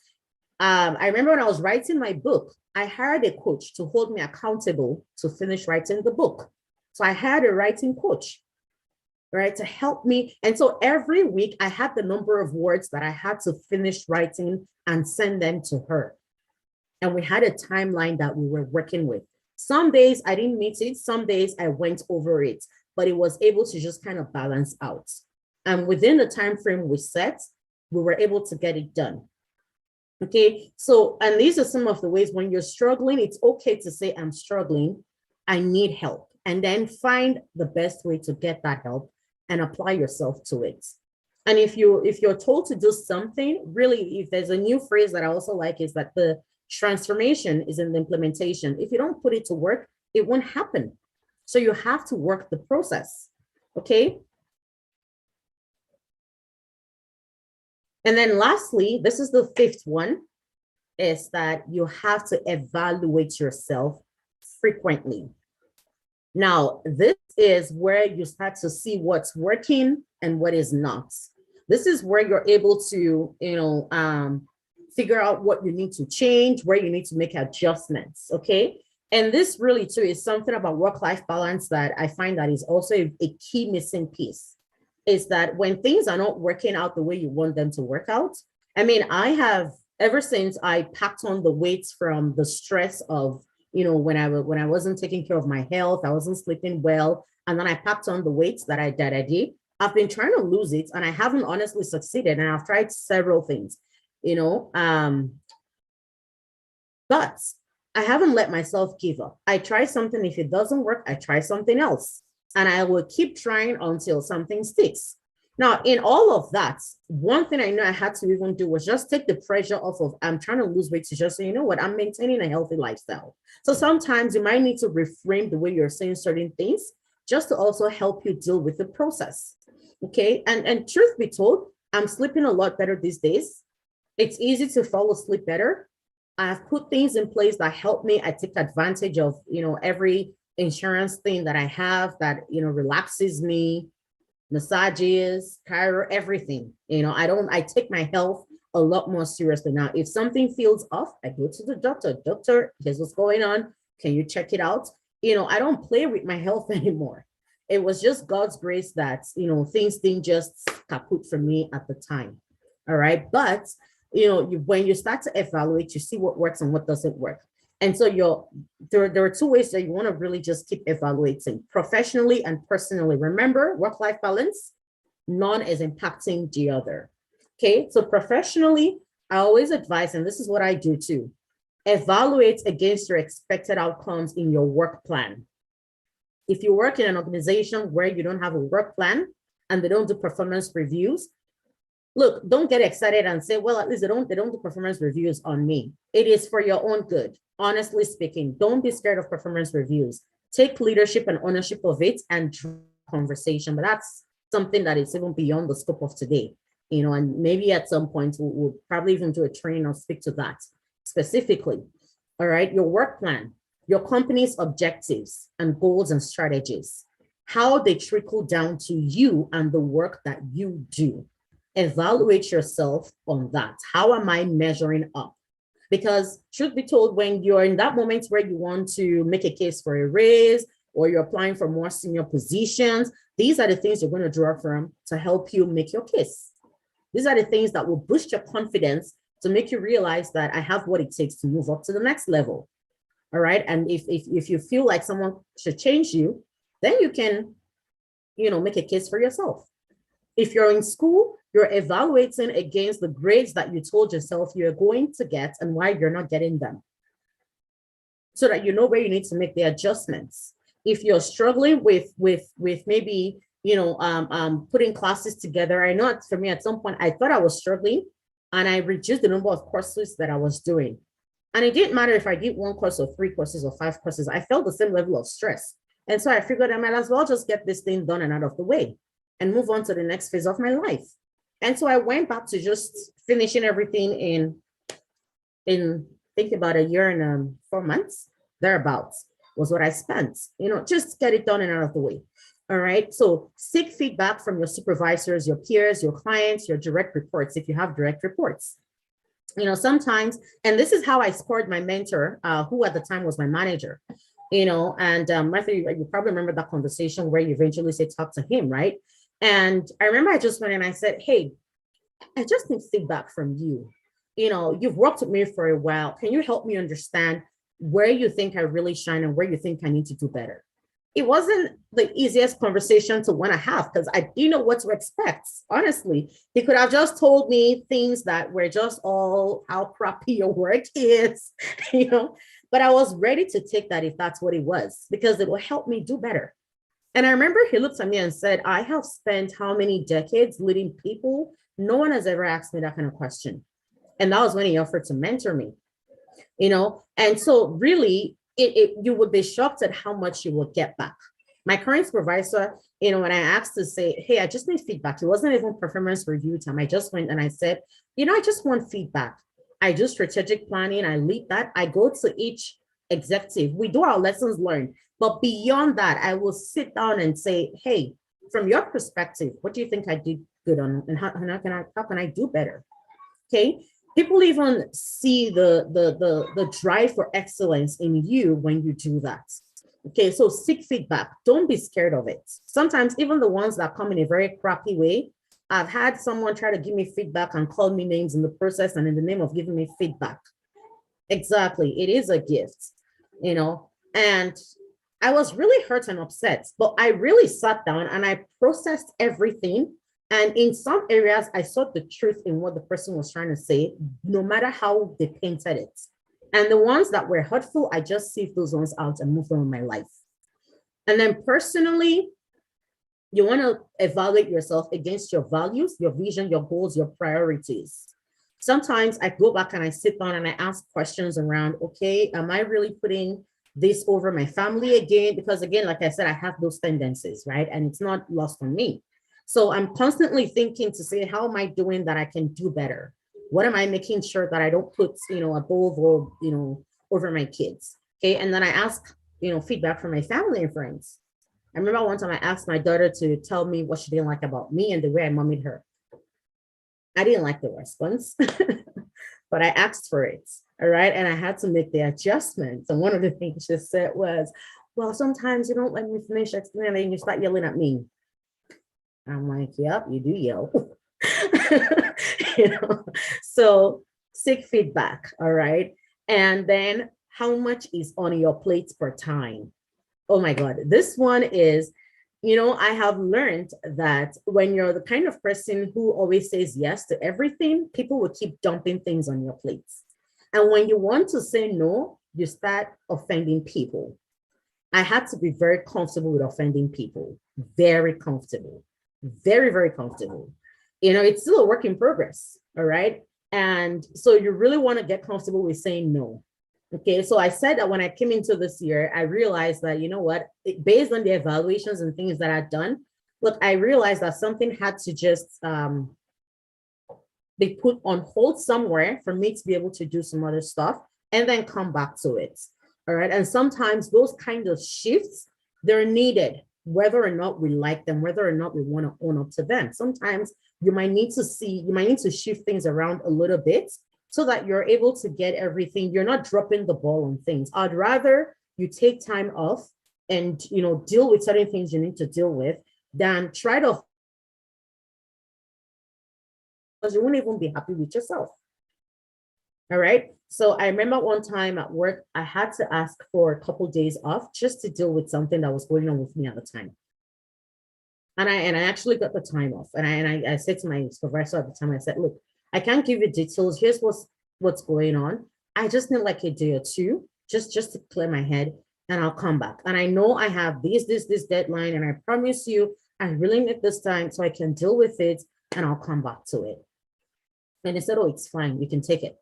I remember when I was writing my book, I hired a coach to hold me accountable to finish writing the book. So I had a writing coach, right, to help me. And so every week I had the number of words that I had to finish writing and send them to her. And we had a timeline that we were working with. Some days I didn't meet it. Some days I went over it, but it was able to just kind of balance out. And within the time frame we set, we were able to get it done. Okay, so, and these are some of the ways when you're struggling, it's okay to say, I'm struggling, I need help, and then find the best way to get that help and apply yourself to it. And if you're told to do something, really, if there's a new phrase that I also like, is that the transformation is in the implementation. If you don't put it to work, it won't happen. So you have to work the process, okay? And then lastly, this is the fifth one, is that you have to evaluate yourself frequently. Now, this is where you start to see what's working and what is not. This is where you're able to, figure out what you need to change, where you need to make adjustments, okay? And this really too is something about work-life balance that I find that is also a key missing piece, is that when things are not working out the way you want them to work out, I mean, I have, ever since I packed on the weights from the stress of, when I wasn't taking care of my health, I wasn't sleeping well, and then I packed on the weights that I did, I've been trying to lose it, and I haven't honestly succeeded, and I've tried several things, But I haven't let myself give up. I try something. If it doesn't work, I try something else. And I will keep trying until something sticks. Now, in all of that, one thing I know I had to even do was just take the pressure off of, I'm trying to lose weight, to just say, you know what, I'm maintaining a healthy lifestyle. So sometimes you might need to reframe the way you're saying certain things just to also help you deal with the process. Okay. And truth be told, I'm sleeping a lot better these days. It's easy to fall asleep better. I've put things in place that help me. I take advantage of, every insurance thing that I have that, relaxes me, massages, chiro, everything. I take my health a lot more seriously now. If something feels off, I go to the doctor. Doctor, here's what's going on. Can you check it out? I don't play with my health anymore. It was just God's grace that, things didn't just kaput for me at the time. All right. But, when you start to evaluate, you see what works and what doesn't work. And so there are two ways that you want to really just keep evaluating, professionally and personally. Remember, work-life balance, none is impacting the other. Okay. So professionally, I always advise, and this is what I do too, evaluate against your expected outcomes in your work plan. If you work in an organization where you don't have a work plan and they don't do performance reviews, look, don't get excited and say, well, at least they don't do performance reviews on me. It is for your own good. Honestly speaking, don't be scared of performance reviews. Take leadership and ownership of it and conversation. But that's something that is even beyond the scope of today. And maybe at some point we'll probably even do a training or speak to that specifically. All right, your work plan, your company's objectives and goals and strategies, how they trickle down to you and the work that you do. Evaluate yourself on that. How am I measuring up? Because truth be told, when you're in that moment where you want to make a case for a raise or you're applying for more senior positions, these are the things you're going to draw from to help you make your case. These are the things that will boost your confidence to make you realize that I have what it takes to move up to the next level. All right. And if you feel like someone should change you, then you can, make a case for yourself. If you're in school, you're evaluating against the grades that you told yourself you're going to get and why you're not getting them, so that you know where you need to make the adjustments. If you're struggling with maybe, putting classes together, I know for me at some point, I thought I was struggling and I reduced the number of courses that I was doing. And it didn't matter if I did 1 course or 3 courses or 5 courses, I felt the same level of stress. And so I figured I might as well just get this thing done and out of the way and move on to the next phase of my life. And so I went back to just finishing everything in think about a year and 4 months, thereabouts was what I spent, just get it done and out of the way. All right. So seek feedback from your supervisors, your peers, your clients, your direct reports, if you have direct reports. Sometimes, and this is how I scored my mentor, who at the time was my manager, and Matthew, you probably remember that conversation where you eventually said, talk to him, right? And I remember I just went and I said, hey, I just need feedback from you. You've worked with me for a while. Can you help me understand where you think I really shine and where you think I need to do better? It wasn't the easiest conversation to want to have because I didn't know what to expect. Honestly, he could have just told me things that were just all how crappy your work is, but I was ready to take that if that's what it was, because it will help me do better. And I remember he looked at me and said, I have spent how many decades leading people? No one has ever asked me that kind of question. And that was when he offered to mentor me, and so really, you would be shocked at how much you will get back. My current supervisor, when I asked to say, hey, I just need feedback, it wasn't even performance review time. I just went and I said, I just want feedback. I do strategic planning. I lead that. I go to each executive. We do our lessons learned. But beyond that, I will sit down and say, hey, from your perspective, what do you think I did good on, and how can I do better? Okay. People even see the drive for excellence in you when you do that. Okay, so seek feedback. Don't be scared of it. Sometimes even the ones that come in a very crappy way, I've had someone try to give me feedback and call me names in the process and in the name of giving me feedback. Exactly, it is a gift, and I was really hurt and upset, but I really sat down and I processed everything. And in some areas, I saw the truth in what the person was trying to say, no matter how they painted it. And the ones that were hurtful, I just sieve those ones out and move on with my life. And then personally, you want to evaluate yourself against your values, your vision, your goals, your priorities. Sometimes I go back and I sit down and I ask questions around, okay, am I really putting this over my family again? Because again, like I said, I have those tendencies, right? And it's not lost on me. So I'm constantly thinking to say, how am I doing that I can do better? What am I making sure that I don't put, above or, over my kids? Okay. And then I ask, feedback from my family and friends. I remember one time I asked my daughter to tell me what she didn't like about me and the way I mummied her. I didn't like the response, but I asked for it. All right. And I had to make the adjustments. And one of the things she said was, well, sometimes you don't let me finish explaining and you start yelling at me. I'm like, yep, you do yell. So seek feedback. All right. And then how much is on your plate per time? Oh my God, this one is, I have learned that when you're the kind of person who always says yes to everything, people will keep dumping things on your plates. And when you want to say no, you start offending people. I had to be very comfortable with offending people. Very comfortable. Very, very comfortable. It's still a work in progress. All right. And so you really want to get comfortable with saying no. Okay, so I said that when I came into this year, I realized that, based on the evaluations and things that I'd done, look, I realized that something had to just be put on hold somewhere for me to be able to do some other stuff and then come back to it. All right. And sometimes those kind of shifts, they're needed, whether or not we like them, whether or not we want to own up to them. Sometimes you might need to shift things around a little bit so that you're able to get everything. You're not dropping the ball on things. I'd rather you take time off and, deal with certain things you need to deal with than try to, because you won't even be happy with yourself. All right. So I remember one time at work, I had to ask for a couple of days off just to deal with something that was going on with me at the time. And I actually got the time off. And I said to my supervisor at the time, I said, look, I can't give you details. Here's what's going on. I just need like a day or two, just to clear my head, and I'll come back. And I know I have this deadline, and I promise you, I really need this time so I can deal with it, and I'll come back to it. And he said, oh, it's fine. You can take it.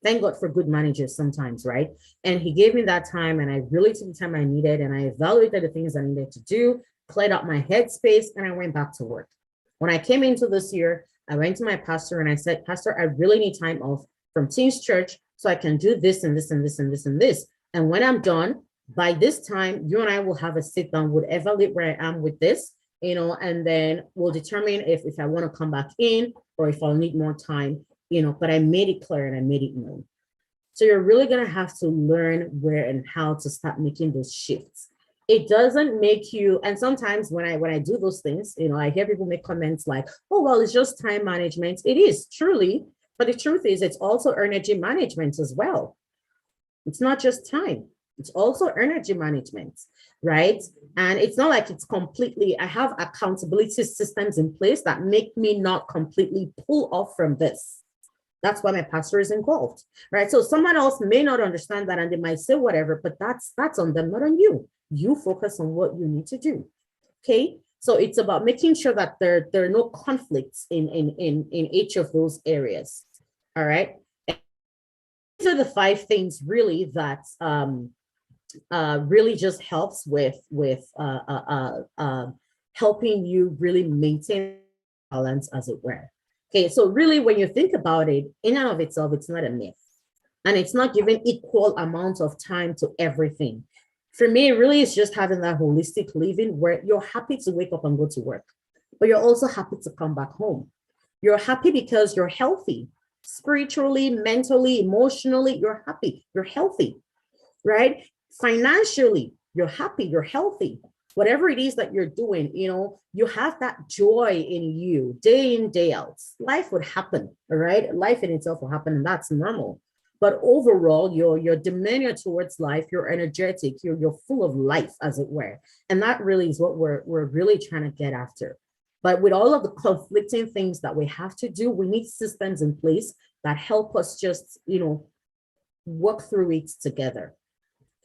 Thank God for good managers sometimes, right? And he gave me that time, and I really took the time I needed, and I evaluated the things I needed to do, cleared out my headspace, and I went back to work. When I came into this year, I went to my pastor and I said, Pastor, I really need time off from Teens Church so I can do this and this and this and this and this. And when I'm done, by this time, you and I will have a sit down, would evaluate where I am with this, and then we'll determine if I want to come back in or if I'll need more time, but I made it clear and I made it known. So you're really going to have to learn where and how to start making those shifts. It doesn't make you, and sometimes when I do those things, I hear people make comments like, oh, well, it's just time management. It is truly, but the truth is it's also energy management as well. It's not just time, it's also energy management, right? And it's not like it's completely, I have accountability systems in place that make me not completely pull off from this. That's why my pastor is involved, right? So someone else may not understand that and they might say whatever, but that's on them, not on you. You focus on what you need to do, okay? So it's about making sure that there are no conflicts in each of those areas, all right? And these are the 5 things really that really just helps with helping you really maintain balance, as it were. Okay, so really when you think about it, in and of itself, it's not a myth. And it's not giving equal amounts of time to everything. For me, it really is just having that holistic living where you're happy to wake up and go to work, but you're also happy to come back home. You're happy because you're healthy, spiritually, mentally, emotionally, you're happy, you're healthy, right? Financially, you're happy, you're healthy. Whatever it is that you're doing, you have that joy in you day in, day out. Life would happen, all right? Life in itself will happen, and that's normal. But overall, your demeanor towards life, you're energetic, you're full of life, as it were. And that really is what we're really trying to get after. But with all of the conflicting things that we have to do, we need systems in place that help us just, work through it together.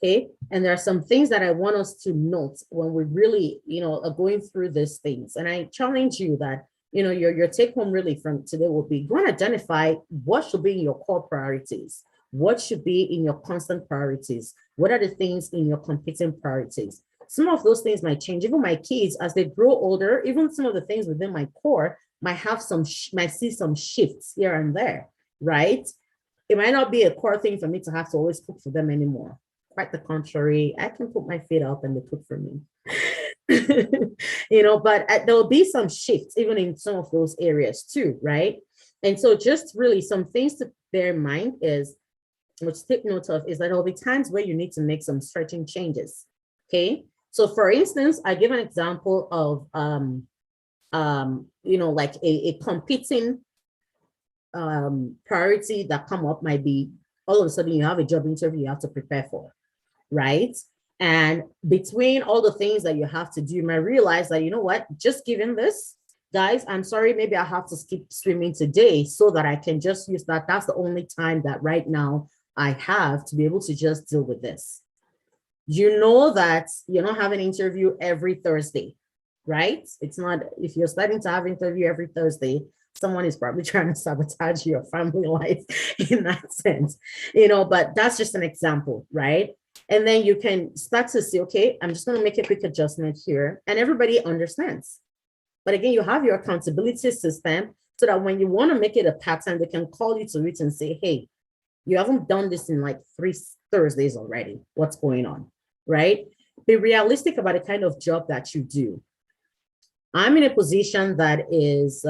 Okay. And there are some things that I want us to note when we really, are going through these things. And I challenge you that, your take home really from today will be go and identify what should be in your core priorities. What should be in your constant priorities? What are the things in your competing priorities? Some of those things might change. Even my kids, as they grow older, even some of the things within my core might see some shifts here and there, right? It might not be a core thing for me to have to always cook for them anymore. Quite the contrary, I can put my feet up and they cook for me. But there'll be some shifts even in some of those areas too, right? And so just really some things to bear in mind is, which to take note of, is that there'll be times where you need to make some stretching changes. Okay. So for instance, I give an example of like a competing priority that come up might be all of a sudden you have a job interview you have to prepare for, right? And between all the things that you have to do, you might realize that, just given this, guys, I'm sorry, maybe I have to skip swimming today so that I can just use that. That's the only time that right now I have to be able to just deal with this. You know that you're not having an interview every Thursday, right? It's not, if you're starting to have an interview every Thursday, someone is probably trying to sabotage your family life in that sense, but that's just an example, right? And then you can start to see, okay, I'm just going to make a quick adjustment here, and everybody understands. But again, you have your accountability system so that when you want to make it a pattern, they can call you to it and say, hey, you haven't done this in like 3 Thursdays already. What's going on, right? Be realistic about the kind of job that you do. I'm in a position that is, they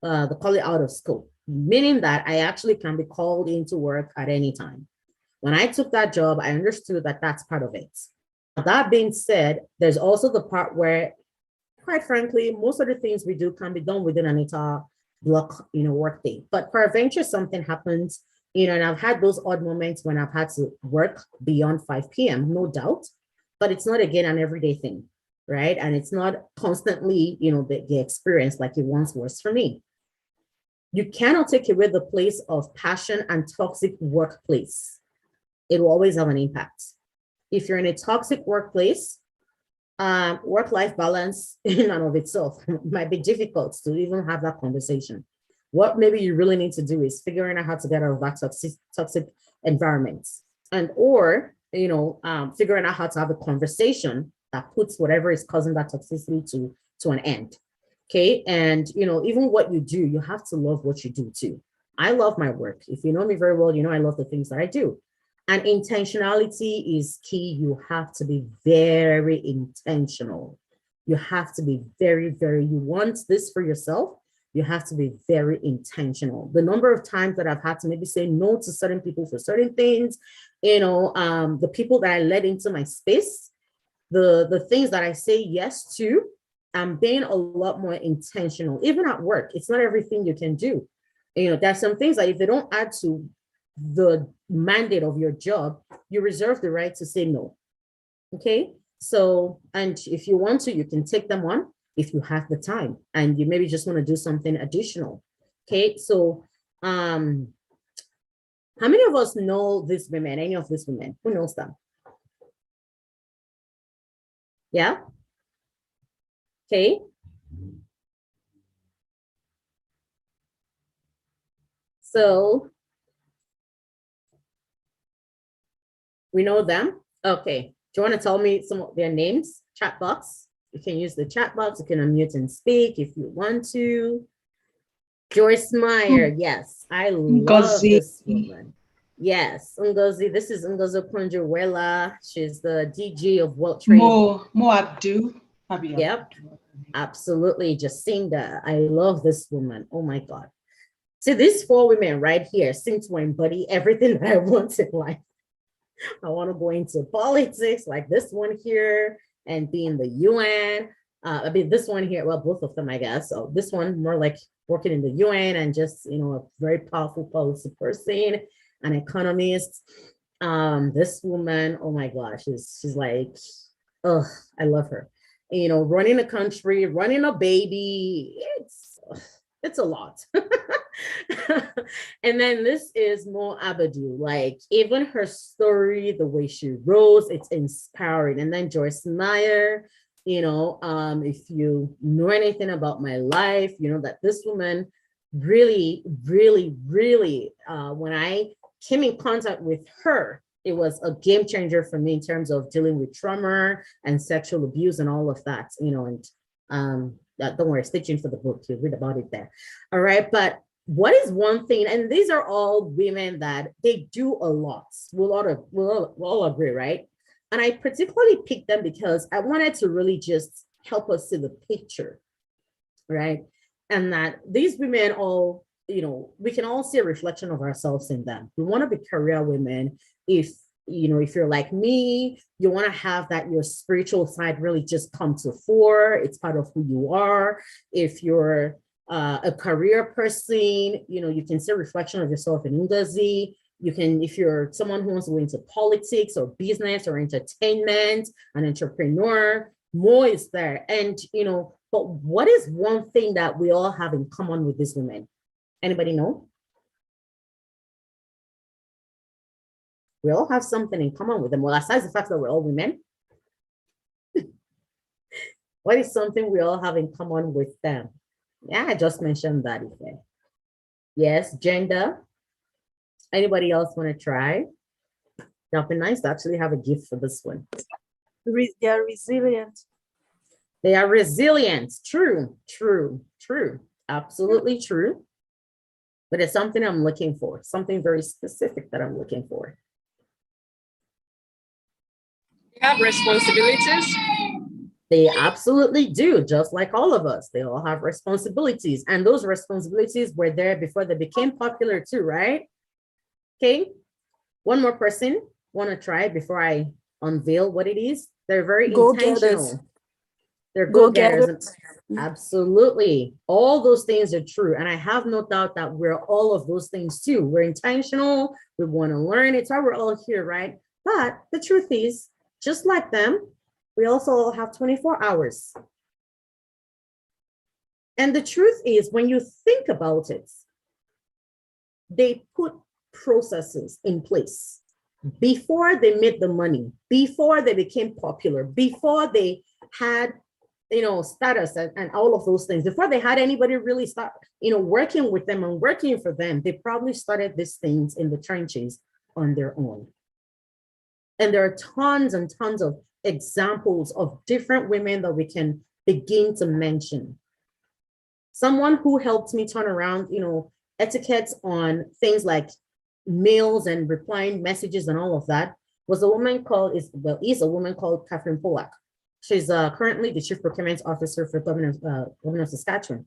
call it out of scope, meaning that I actually can be called into work at any time. When I took that job, I understood that that's part of it. That being said, there's also the part where, quite frankly, most of the things we do can be done within an 8-hour block, work day. But peradventure something happens, and I've had those odd moments when I've had to work beyond 5 p.m., no doubt, but it's not, again, an everyday thing, right? And it's not constantly, the experience like it once was for me. You cannot take away the place of passion and toxic workplace. It will always have an impact. If you're in a toxic workplace, work-life balance in and of itself might be difficult to even have that conversation. What maybe you really need to do is figuring out how to get out of that toxic environment, or figuring out how to have a conversation that puts whatever is causing that toxicity to an end. Okay, and even what you do, you have to love what you do too. I love my work. If you know me very well, I love the things that I do. And intentionality is key. You have to be very intentional. You have to be very, very, you want this for yourself, you have to be very intentional. The number of times that I've had to maybe say no to certain people for certain things, the people that I let into my space, the things that I say yes to, I'm being a lot more intentional. Even at work, it's not everything you can do. There's some things that if they don't add to the mandate of your job, you reserve the right to say no. Okay, so, and if you want to, you can take them on if you have the time and you maybe just want to do something additional. Okay, so how many of us know these women, any of these women? Who knows them? Yeah. Okay. So we know them. Okay. Do you want to tell me some of their names? Chat box. You can use the chat box. You can unmute and speak if you want to. Joyce Meyer. Yes, I love this woman. Yes, Ngozi. This is Ngozi Okonjo-Iweala. She's the DG of World Trade. Mo Abdu. Yep, absolutely. Jacinda. I love this woman. Oh my God. See, these 4 women right here seem to embody everything that I want in life. I want to go into politics like this one here and be in the UN. I mean, this one here, well, both of them, I guess. So this one more like working in the UN and just, a very powerful policy person, an economist. This woman, oh my gosh, she's like, oh, I love her. Running a country, running a baby, it's a lot. And then this is Mo Abadu. Like, even her story, the way she rose, it's inspiring. And then Joyce Meyer, if you know anything about my life, you know that this woman really, really, really, when I came in contact with her, it was a game changer for me in terms of dealing with trauma and sexual abuse and all of that, and don't worry, stay tuned for the book, you'll read about it there. All right, but what is one thing, and these are all women that they do a lot, we'll all agree, right? And I particularly picked them because I wanted to really just help us see the picture, right? And that these women all, we can all see a reflection of ourselves in them. We want to be career women. If you're like me, you want to have that your spiritual side really just come to fore. It's part of who you are. If you're a career person, you can see a reflection of yourself in Ngozi. You can, if you're someone who wants to go into politics or business or entertainment, an entrepreneur, more is there. And, but what is one thing that we all have in common with these women? Anybody know? We all have something in common with them. Well, aside the fact that we're all women, what is something we all have in common with them? Yeah, I just mentioned that. Yes, gender. Anybody else want to try? That'd be nice to actually have a gift for this one. They are resilient. They are resilient. True, true, true. Absolutely true. But it's something I'm looking for, something very specific that I'm looking for. They have responsibilities. They absolutely do, just like all of us. They all have responsibilities. And those responsibilities were there before they became popular too, right? Okay, one more person want to try before I unveil what it is. They're very intentional. They're go-getters. Absolutely. All those things are true. And I have no doubt that we're all of those things too. We're intentional. We want to learn. It's why we're all here, right? But the truth is, just like them, we also have 24 hours. And the truth is, when you think about it, they put processes in place before they made the money, before they became popular, before they had status and all of those things, before they had anybody really start working with them and working for them. They probably started these things in the trenches on their own. And there are tons and tons of examples of different women that we can begin to mention. Someone who helped me turn around etiquettes on things like mails and replying messages and all of that was a woman called Catherine Pollack. She's currently the Chief Procurement Officer for Governor of Saskatchewan.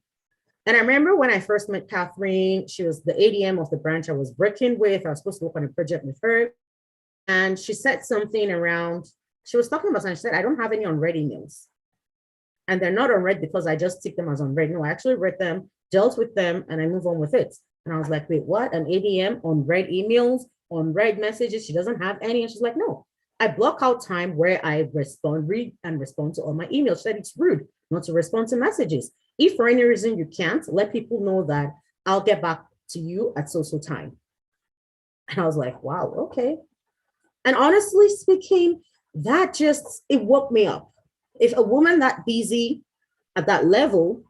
And I remember when I first met Catherine, she was the ADM of the branch I was working with. I was supposed to work on a project with her. And she said something around, she was talking about something, she said, I don't have any unread emails. And they're not unread because I just tick them as unread. No, I actually read them, dealt with them, and I move on with it. And I was like, wait, what? An ADM on read emails, on read messages? She doesn't have any. And she's like, no, I block out time where I read and respond to all my emails. She said it's rude not to respond to messages. If for any reason you can't, let people know that I'll get back to you at so time. And I was like, wow, okay. And honestly speaking, that it woke me up. If a woman that busy at that level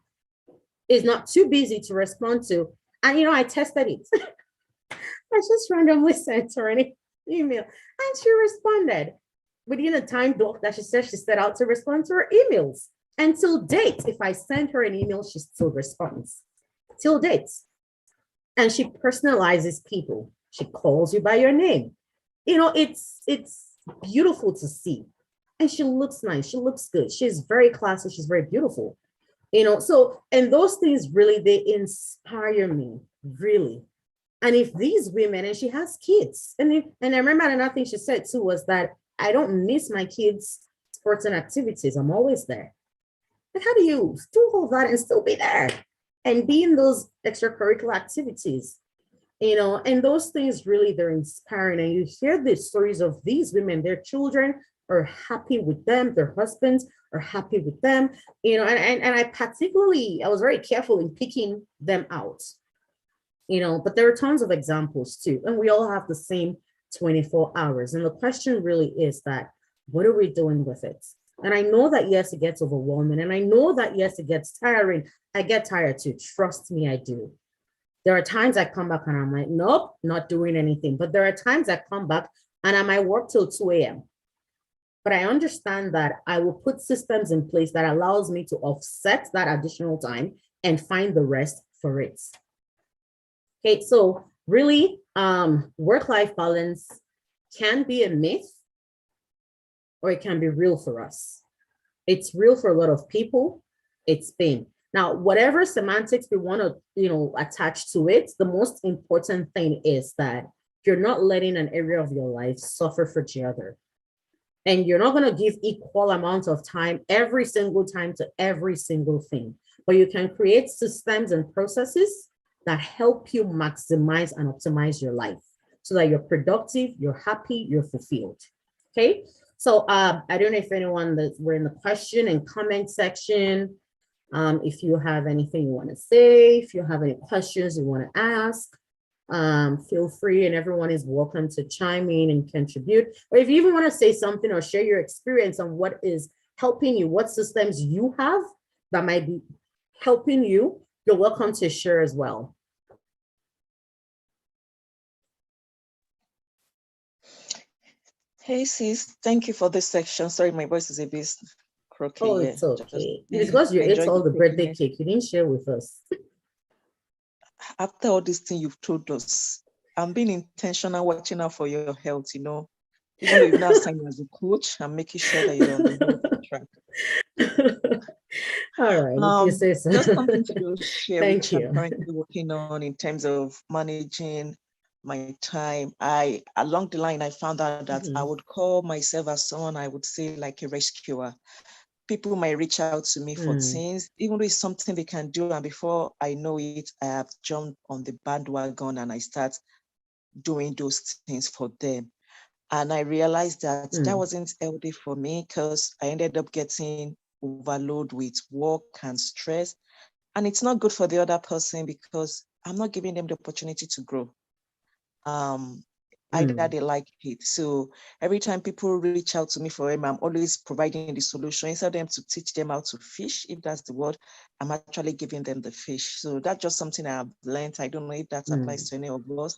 is not too busy to respond to, and I tested it. I just randomly sent her an email and she responded within a time block that she said she set out to respond to her emails. And till date, if I send her an email, she still responds. Till date. And she personalizes people. She calls you by your name. It's beautiful to see. And she looks nice. She looks good. She's very classy. She's very beautiful. So, and those things really, they inspire me, really. And if these women, and she has kids, and I remember another thing she said too was that I don't miss my kids' sports and activities. I'm always there. But how do you do all that and still be there and be in those extracurricular activities? And those things really, they're inspiring. And you hear the stories of these women, their children are happy with them, their husbands are happy with them, and I was very careful in picking them out. but there are tons of examples too. And we all have the same 24 hours. And the question really is that, what are we doing with it? And I know that, yes, it gets overwhelming. And I know that, yes, it gets tiring. I get tired too. Trust me, I do. There are times I come back and I'm like, nope, not doing anything. But there are times I come back and I might work till 2 a.m. But I understand that I will put systems in place that allows me to offset that additional time and find the rest for it. Okay, so really, work-life balance can be a myth, or it can be real for us. It's real for a lot of people. It's been. Now, whatever semantics we want to, attach to it, the most important thing is that you're not letting an area of your life suffer for the other. And you're not going to give equal amounts of time every single time to every single thing. But you can create systems and processes that help you maximize and optimize your life so that you're productive, you're happy, you're fulfilled. Okay. So I don't know if anyone that's we're in the question and comment section. If you have anything you want to say, if you have any questions you want to ask, feel free, and everyone is welcome to chime in and contribute. Or if you even want to say something or share your experience on what is helping you, what systems you have that might be helping you, you're welcome to share as well. Hey sis, thank you for this section. Sorry, my voice is a bit croaky. Oh, it's okay. It's because you ate all the birthday cake. You didn't share with us. After all this thing you've told us, I'm being intentional, watching out for your health, Even though you've now signed as a coach, I'm making sure that you're on the health track. All right. You say so. Just something to share Thank which you. I'm currently working on in terms of managing my time. Along the line, I found out that I would call myself as someone I would say like a rescuer. People might reach out to me for things, even though it's something they can do. And before I know it, I have jumped on the bandwagon and I start doing those things for them. And I realized that that wasn't healthy for me because I ended up getting overload with work and stress. And it's not good for the other person because I'm not giving them the opportunity to grow. Either they like it. So every time people reach out to me for them, I'm always providing the solution. Instead of them to teach them how to fish, if that's the word, I'm actually giving them the fish. So that's just something I've learned. I don't know if that applies to any of us.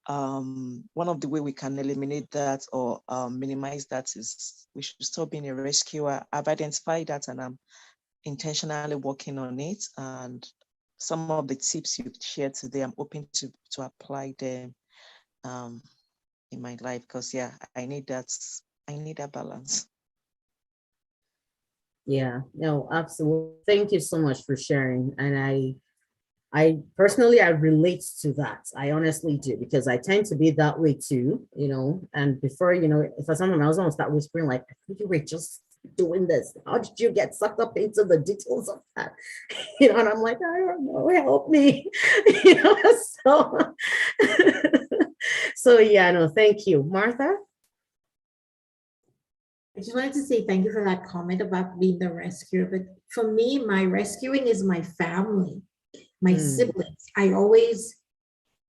One of the way we can eliminate that or minimize that is we should stop being a rescuer. I've identified that and I'm intentionally working on it. And some of the tips you've shared today, I'm hoping to apply them in my life because I need that balance. Yeah, no, absolutely. Thank you so much for sharing. And I personally, I relate to that. I honestly do, because I tend to be that way too, and before, if someone else want to start whispering, like, I think you were just doing this. How did you get sucked up into the details of that? And I'm like, I don't know, help me, so yeah, no, thank you. Martha? I just wanted to say thank you for that comment about being the rescuer. But for me, my rescuing is my family, my siblings. I always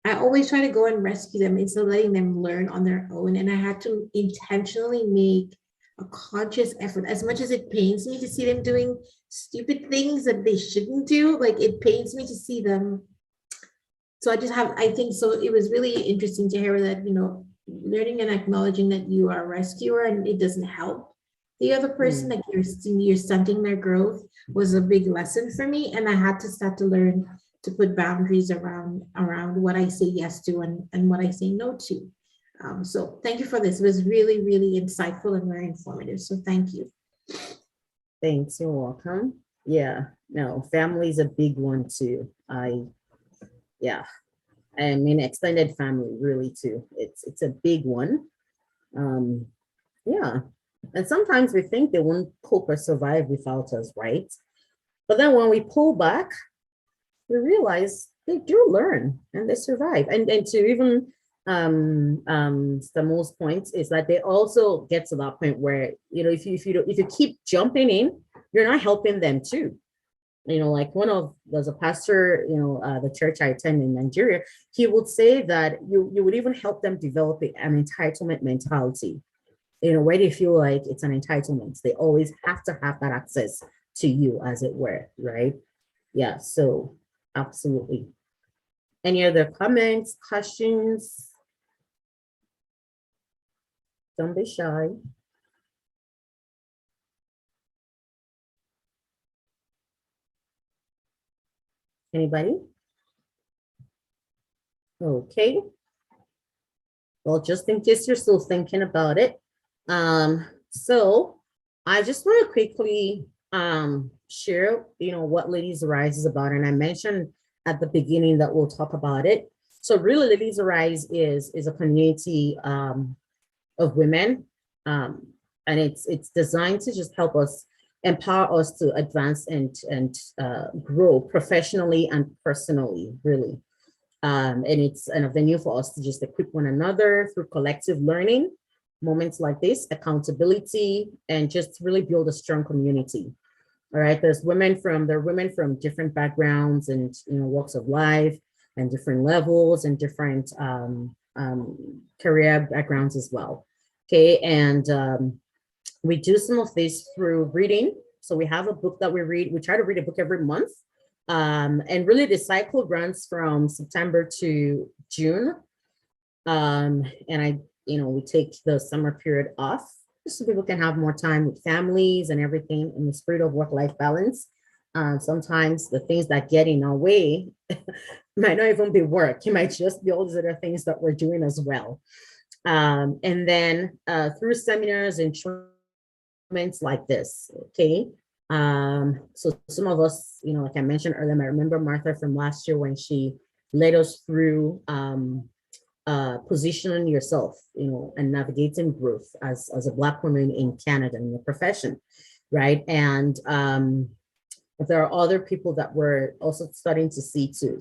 try to go and rescue them instead of letting them learn on their own. And I had to intentionally make a conscious effort. As much as it pains me to see them doing stupid things that they shouldn't do, like it pains me to see them. So I think so it was really interesting to hear that, learning and acknowledging that you are a rescuer and it doesn't help the other person, that you're stunting their growth, was a big lesson for me. And I had to start to learn to put boundaries around what I say yes to and what I say no to. So thank you for this. It was really, really insightful and very informative. So thank you. Thanks, you're welcome. Yeah, no, family is a big one too. I mean, extended family really too. It's a big one. Yeah. And sometimes we think they won't cope or survive without us, right? But then when we pull back, we realize they do learn and they survive. And to even Stamo's point is that they also get to that point where, if you keep jumping in, you're not helping them too. like there's a pastor, the church I attend in Nigeria, he would say that you would even help them develop an entitlement mentality, where they feel like it's an entitlement. They always have to have that access to you, as it were, right? Yeah, so absolutely. Any other comments, questions? Don't be shy. Anybody? Okay. Well, just in case you're still thinking about it. So I just want to quickly share, what LadiesArise is about. And I mentioned at the beginning that we'll talk about it. So really, LadiesArise is a community of women. And it's designed to just help us, empower us to advance and grow professionally and personally, really. And it's a venue for us to just equip one another through collective learning, moments like this, accountability, and just really build a strong community. All right, there are women from different backgrounds and walks of life, and different levels and different career backgrounds as well. Okay, and we do some of this through reading. So we have a book that we read. We try to read a book every month. And really the cycle runs from September to June. And we take the summer period off just so people can have more time with families and everything in the spirit of work-life balance. Sometimes the things that get in our way might not even be work. It might just be all these other things that we're doing as well. And then through seminars and trainings like this, okay? So some of us, like I mentioned earlier, I remember Martha from last year when she led us through positioning yourself, and navigating growth as a Black woman in Canada in the profession, right? And there are other people that we're also starting to see to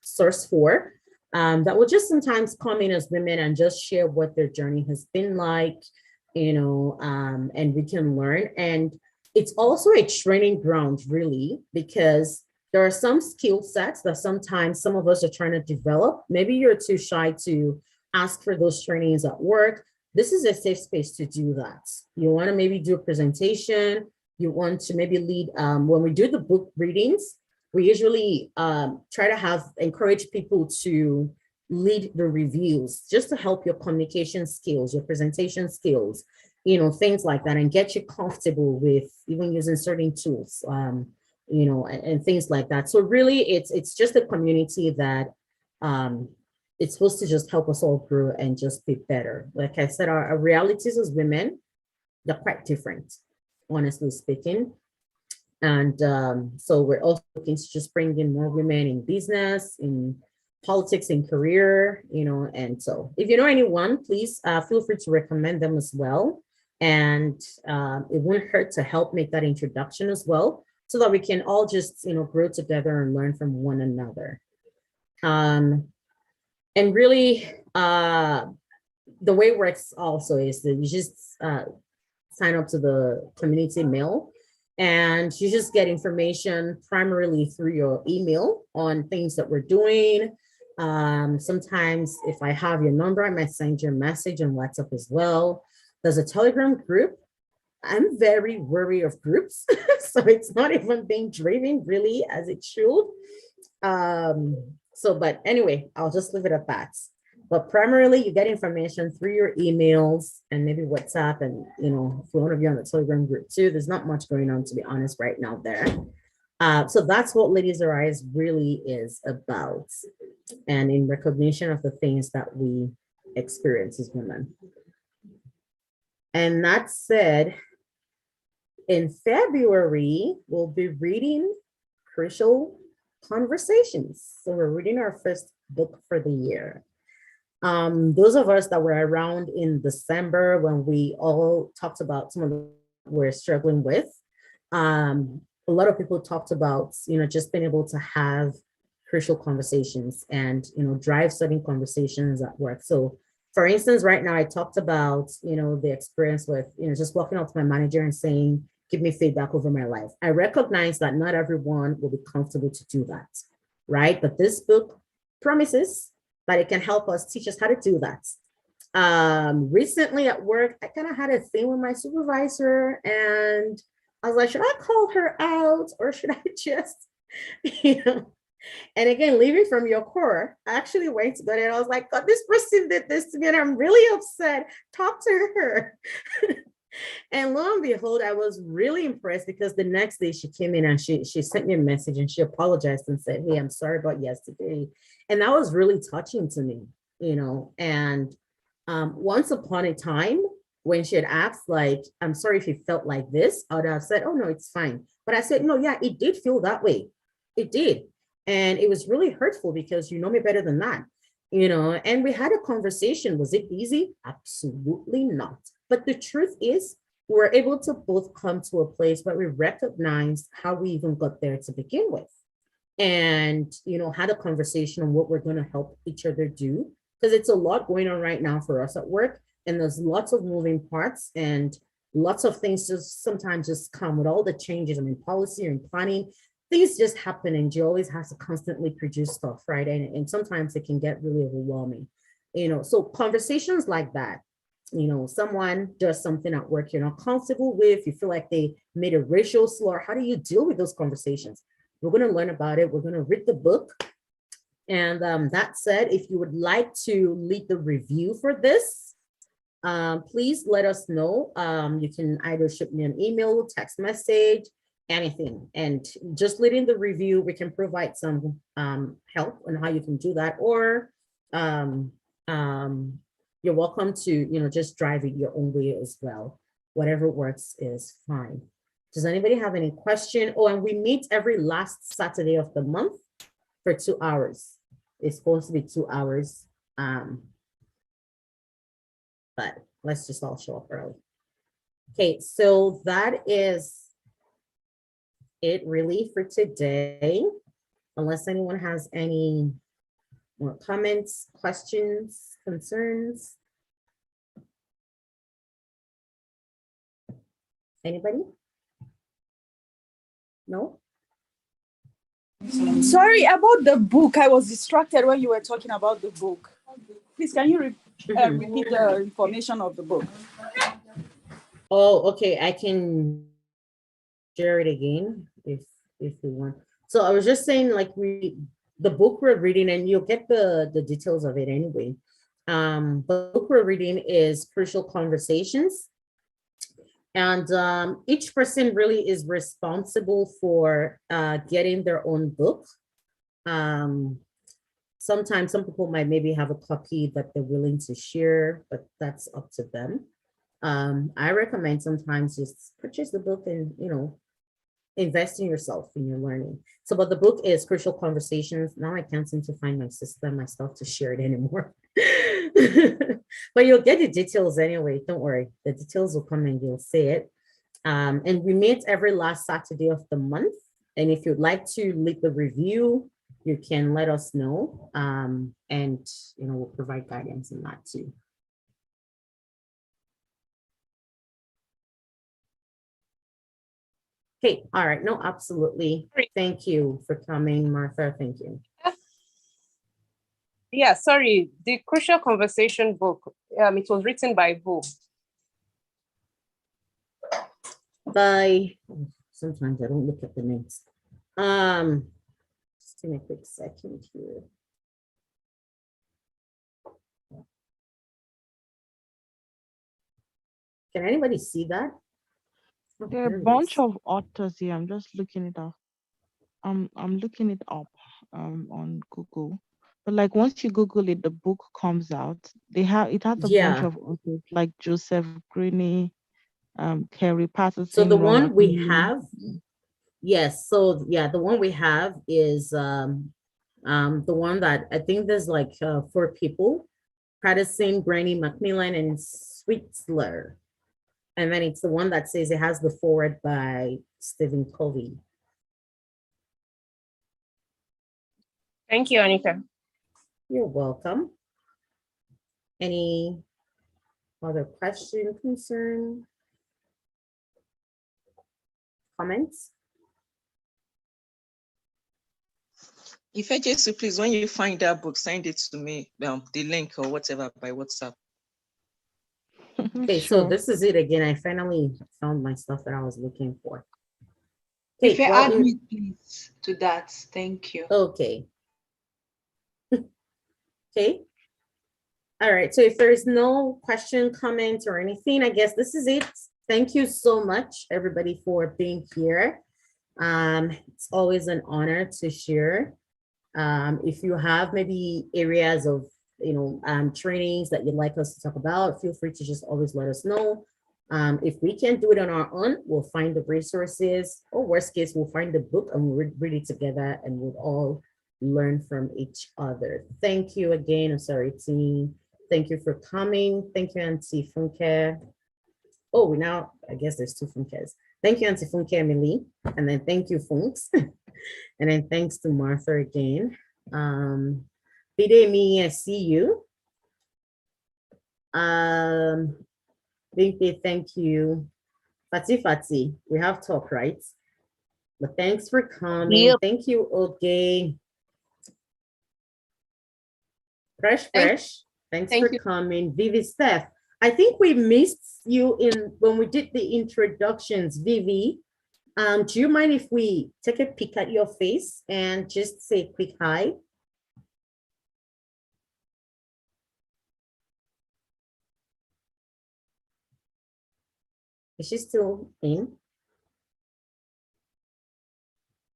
source for, that will just sometimes come in as women and just share what their journey has been like, and we can learn. And it's also a training ground, really, because there are some skill sets that sometimes some of us are trying to develop. Maybe you're too shy to ask for those trainings at work. This is a safe space to do that. You want to maybe do a presentation. You want to maybe lead. When we do the book readings, we usually try to encourage people to lead the reviews, just to help your communication skills, your presentation skills, things like that, and get you comfortable with even using certain tools, and things like that. So really, it's just a community that it's supposed to just help us all grow and just be better. Like I said, our realities as women, they're quite different, honestly speaking. And so we're also looking to just bring in more women in business, in politics, in career, and so if you know anyone, please feel free to recommend them as well. And it wouldn't hurt to help make that introduction as well, so that we can all just, grow together and learn from one another. And really, the way it works also is that you just sign up to the community mail, and you just get information primarily through your email on things that we're doing. Sometimes if I have your number, I might send you a message on WhatsApp as well. There's a Telegram group. I'm very wary of groups, so it's not even being driven really as it should. But anyway, I'll just leave it at that. But primarily, you get information through your emails and maybe WhatsApp, and if you want to be on the Telegram group too. There's not much going on, to be honest, right now there. So that's what LadiesArise really is about, and in recognition of the things that we experience as women. And that said, in February, we'll be reading Crucial Conversations. So we're reading our first book for the year. Those of us that were around in December when we all talked about some of the we're struggling with, a lot of people talked about, just being able to have crucial conversations and, drive certain conversations at work. So for instance, right now I talked about, the experience with, just walking up to my manager and saying, give me feedback over my life. I recognize that not everyone will be comfortable to do that, right? But this book promises that it can help us, teach us how to do that. Recently at work, I kind of had a thing with my supervisor, and I was like, should I call her out or should I just, you know? And again, leaving from your core, I actually went to bed and I was like, God, this person did this to me and I'm really upset. Talk to her. And lo and behold, I was really impressed because the next day she came in and she sent me a message and she apologized and said, hey, I'm sorry about yesterday. And that was really touching to me, you know. And once upon a time, when she had asked, like, I'm sorry if you felt like this, I would have said, oh, no, it's fine. But I said, no, yeah, it did feel that way. It did. And it was really hurtful because you know me better than that, you know. And we had a conversation. Was it easy? Absolutely not. But the truth is, we were able to both come to a place where we recognized how we even got there to begin with. And, you know, had a conversation on what we're going to help each other do. Because it's a lot going on right now for us at work. And there's lots of moving parts and lots of things just sometimes just come with all the changes. I mean, policy and planning, things just happen and you always have to constantly produce stuff, right? And sometimes it can get really overwhelming, you know. So conversations like that, you know, someone does something at work you're not comfortable with, you feel like they made a racial slur, how do you deal with those conversations? We're going to learn about it. We're going to read the book. And that said, if you would like to lead the review for this, please let us know. You can either shoot me an email, text message, anything. And just leading the review, we can provide some help on how you can do that. Or you're welcome to, you know, just drive it your own way as well. Whatever works is fine. Does anybody have any question? Oh, and we meet every last Saturday of the month for 2 hours. It's supposed to be 2 hours. But let's just all show up early. Okay, so that is it really for today. Unless anyone has any more comments, questions, concerns. Anybody? No? Sorry about the book. I was distracted when you were talking about the book. Please, can you repeat the information of the book? Oh, okay. I can share it again if you want. So I was just saying, like, the book we're reading, and you'll get the details of it anyway. The book we're reading is Crucial Conversations. And each person really is responsible for getting their own book. Sometimes some people might maybe have a copy that they're willing to share, but that's up to them. I recommend sometimes just purchase the book and, you know, invest in yourself in your learning. So, but the book is Crucial Conversations. Now I can't seem to find my system, my stuff to share it anymore. But you'll get the details anyway. Don't worry. The details will come and you'll see it. And we meet every last Saturday of the month. And if you'd like to leave the review, you can let us know. And, you know, we'll provide guidance in that too. Okay, all right. No, absolutely. Thank you for coming, Martha. Thank you. Yeah, sorry. The Crucial Conversation book, it was written by who? By, sometimes I don't look at the names. Just give me a quick second here. Can anybody see that? There are a bunch of authors here. I'm just looking it up. I'm looking it up on Google. But like once you Google it, the book comes out. It has a bunch of authors like Joseph Greene, Kerry Patterson. So the one we have, yes. So yeah, the one we have is the one that I think there's like 4 people: Patterson, Greene, Macmillan, and Sweetsler. And then it's the one that says it has the foreword by Stephen Covey. Thank you, Anita. You're welcome. Any other question, concern? comments? If I just please, when you find that book, send it to me, the link or whatever by WhatsApp. Okay, so this is it again. I finally found my stuff that I was looking for. Okay, if you add me, please, to that. Thank you. Okay. Okay. All right. So if there is no question, comment, or anything, I guess this is it. Thank you so much, everybody, for being here. It's always an honor to share. If you have maybe areas of trainings that you'd like us to talk about, feel free to just always let us know. If we can't do it on our own, we'll find the resources, or worst case, we'll find the book and we'll read it together and we'll all learn from each other. Thank you again, Osarity. Thank you for coming. Thank you, Auntie Funke. Oh, I guess there's two Funkes. Thank you, Auntie Funke Emily. And then thank you, Funks. And then thanks to Martha again. Bidemi, I see you. Thank you. Fati, we have talk, right? But thanks for coming. Yep. Thank you, okay. Fresh. Thanks for coming. Vivi Steph, I think we missed you when we did the introductions, Vivi. Do you mind if we take a peek at your face and just say a quick hi? Is she still in?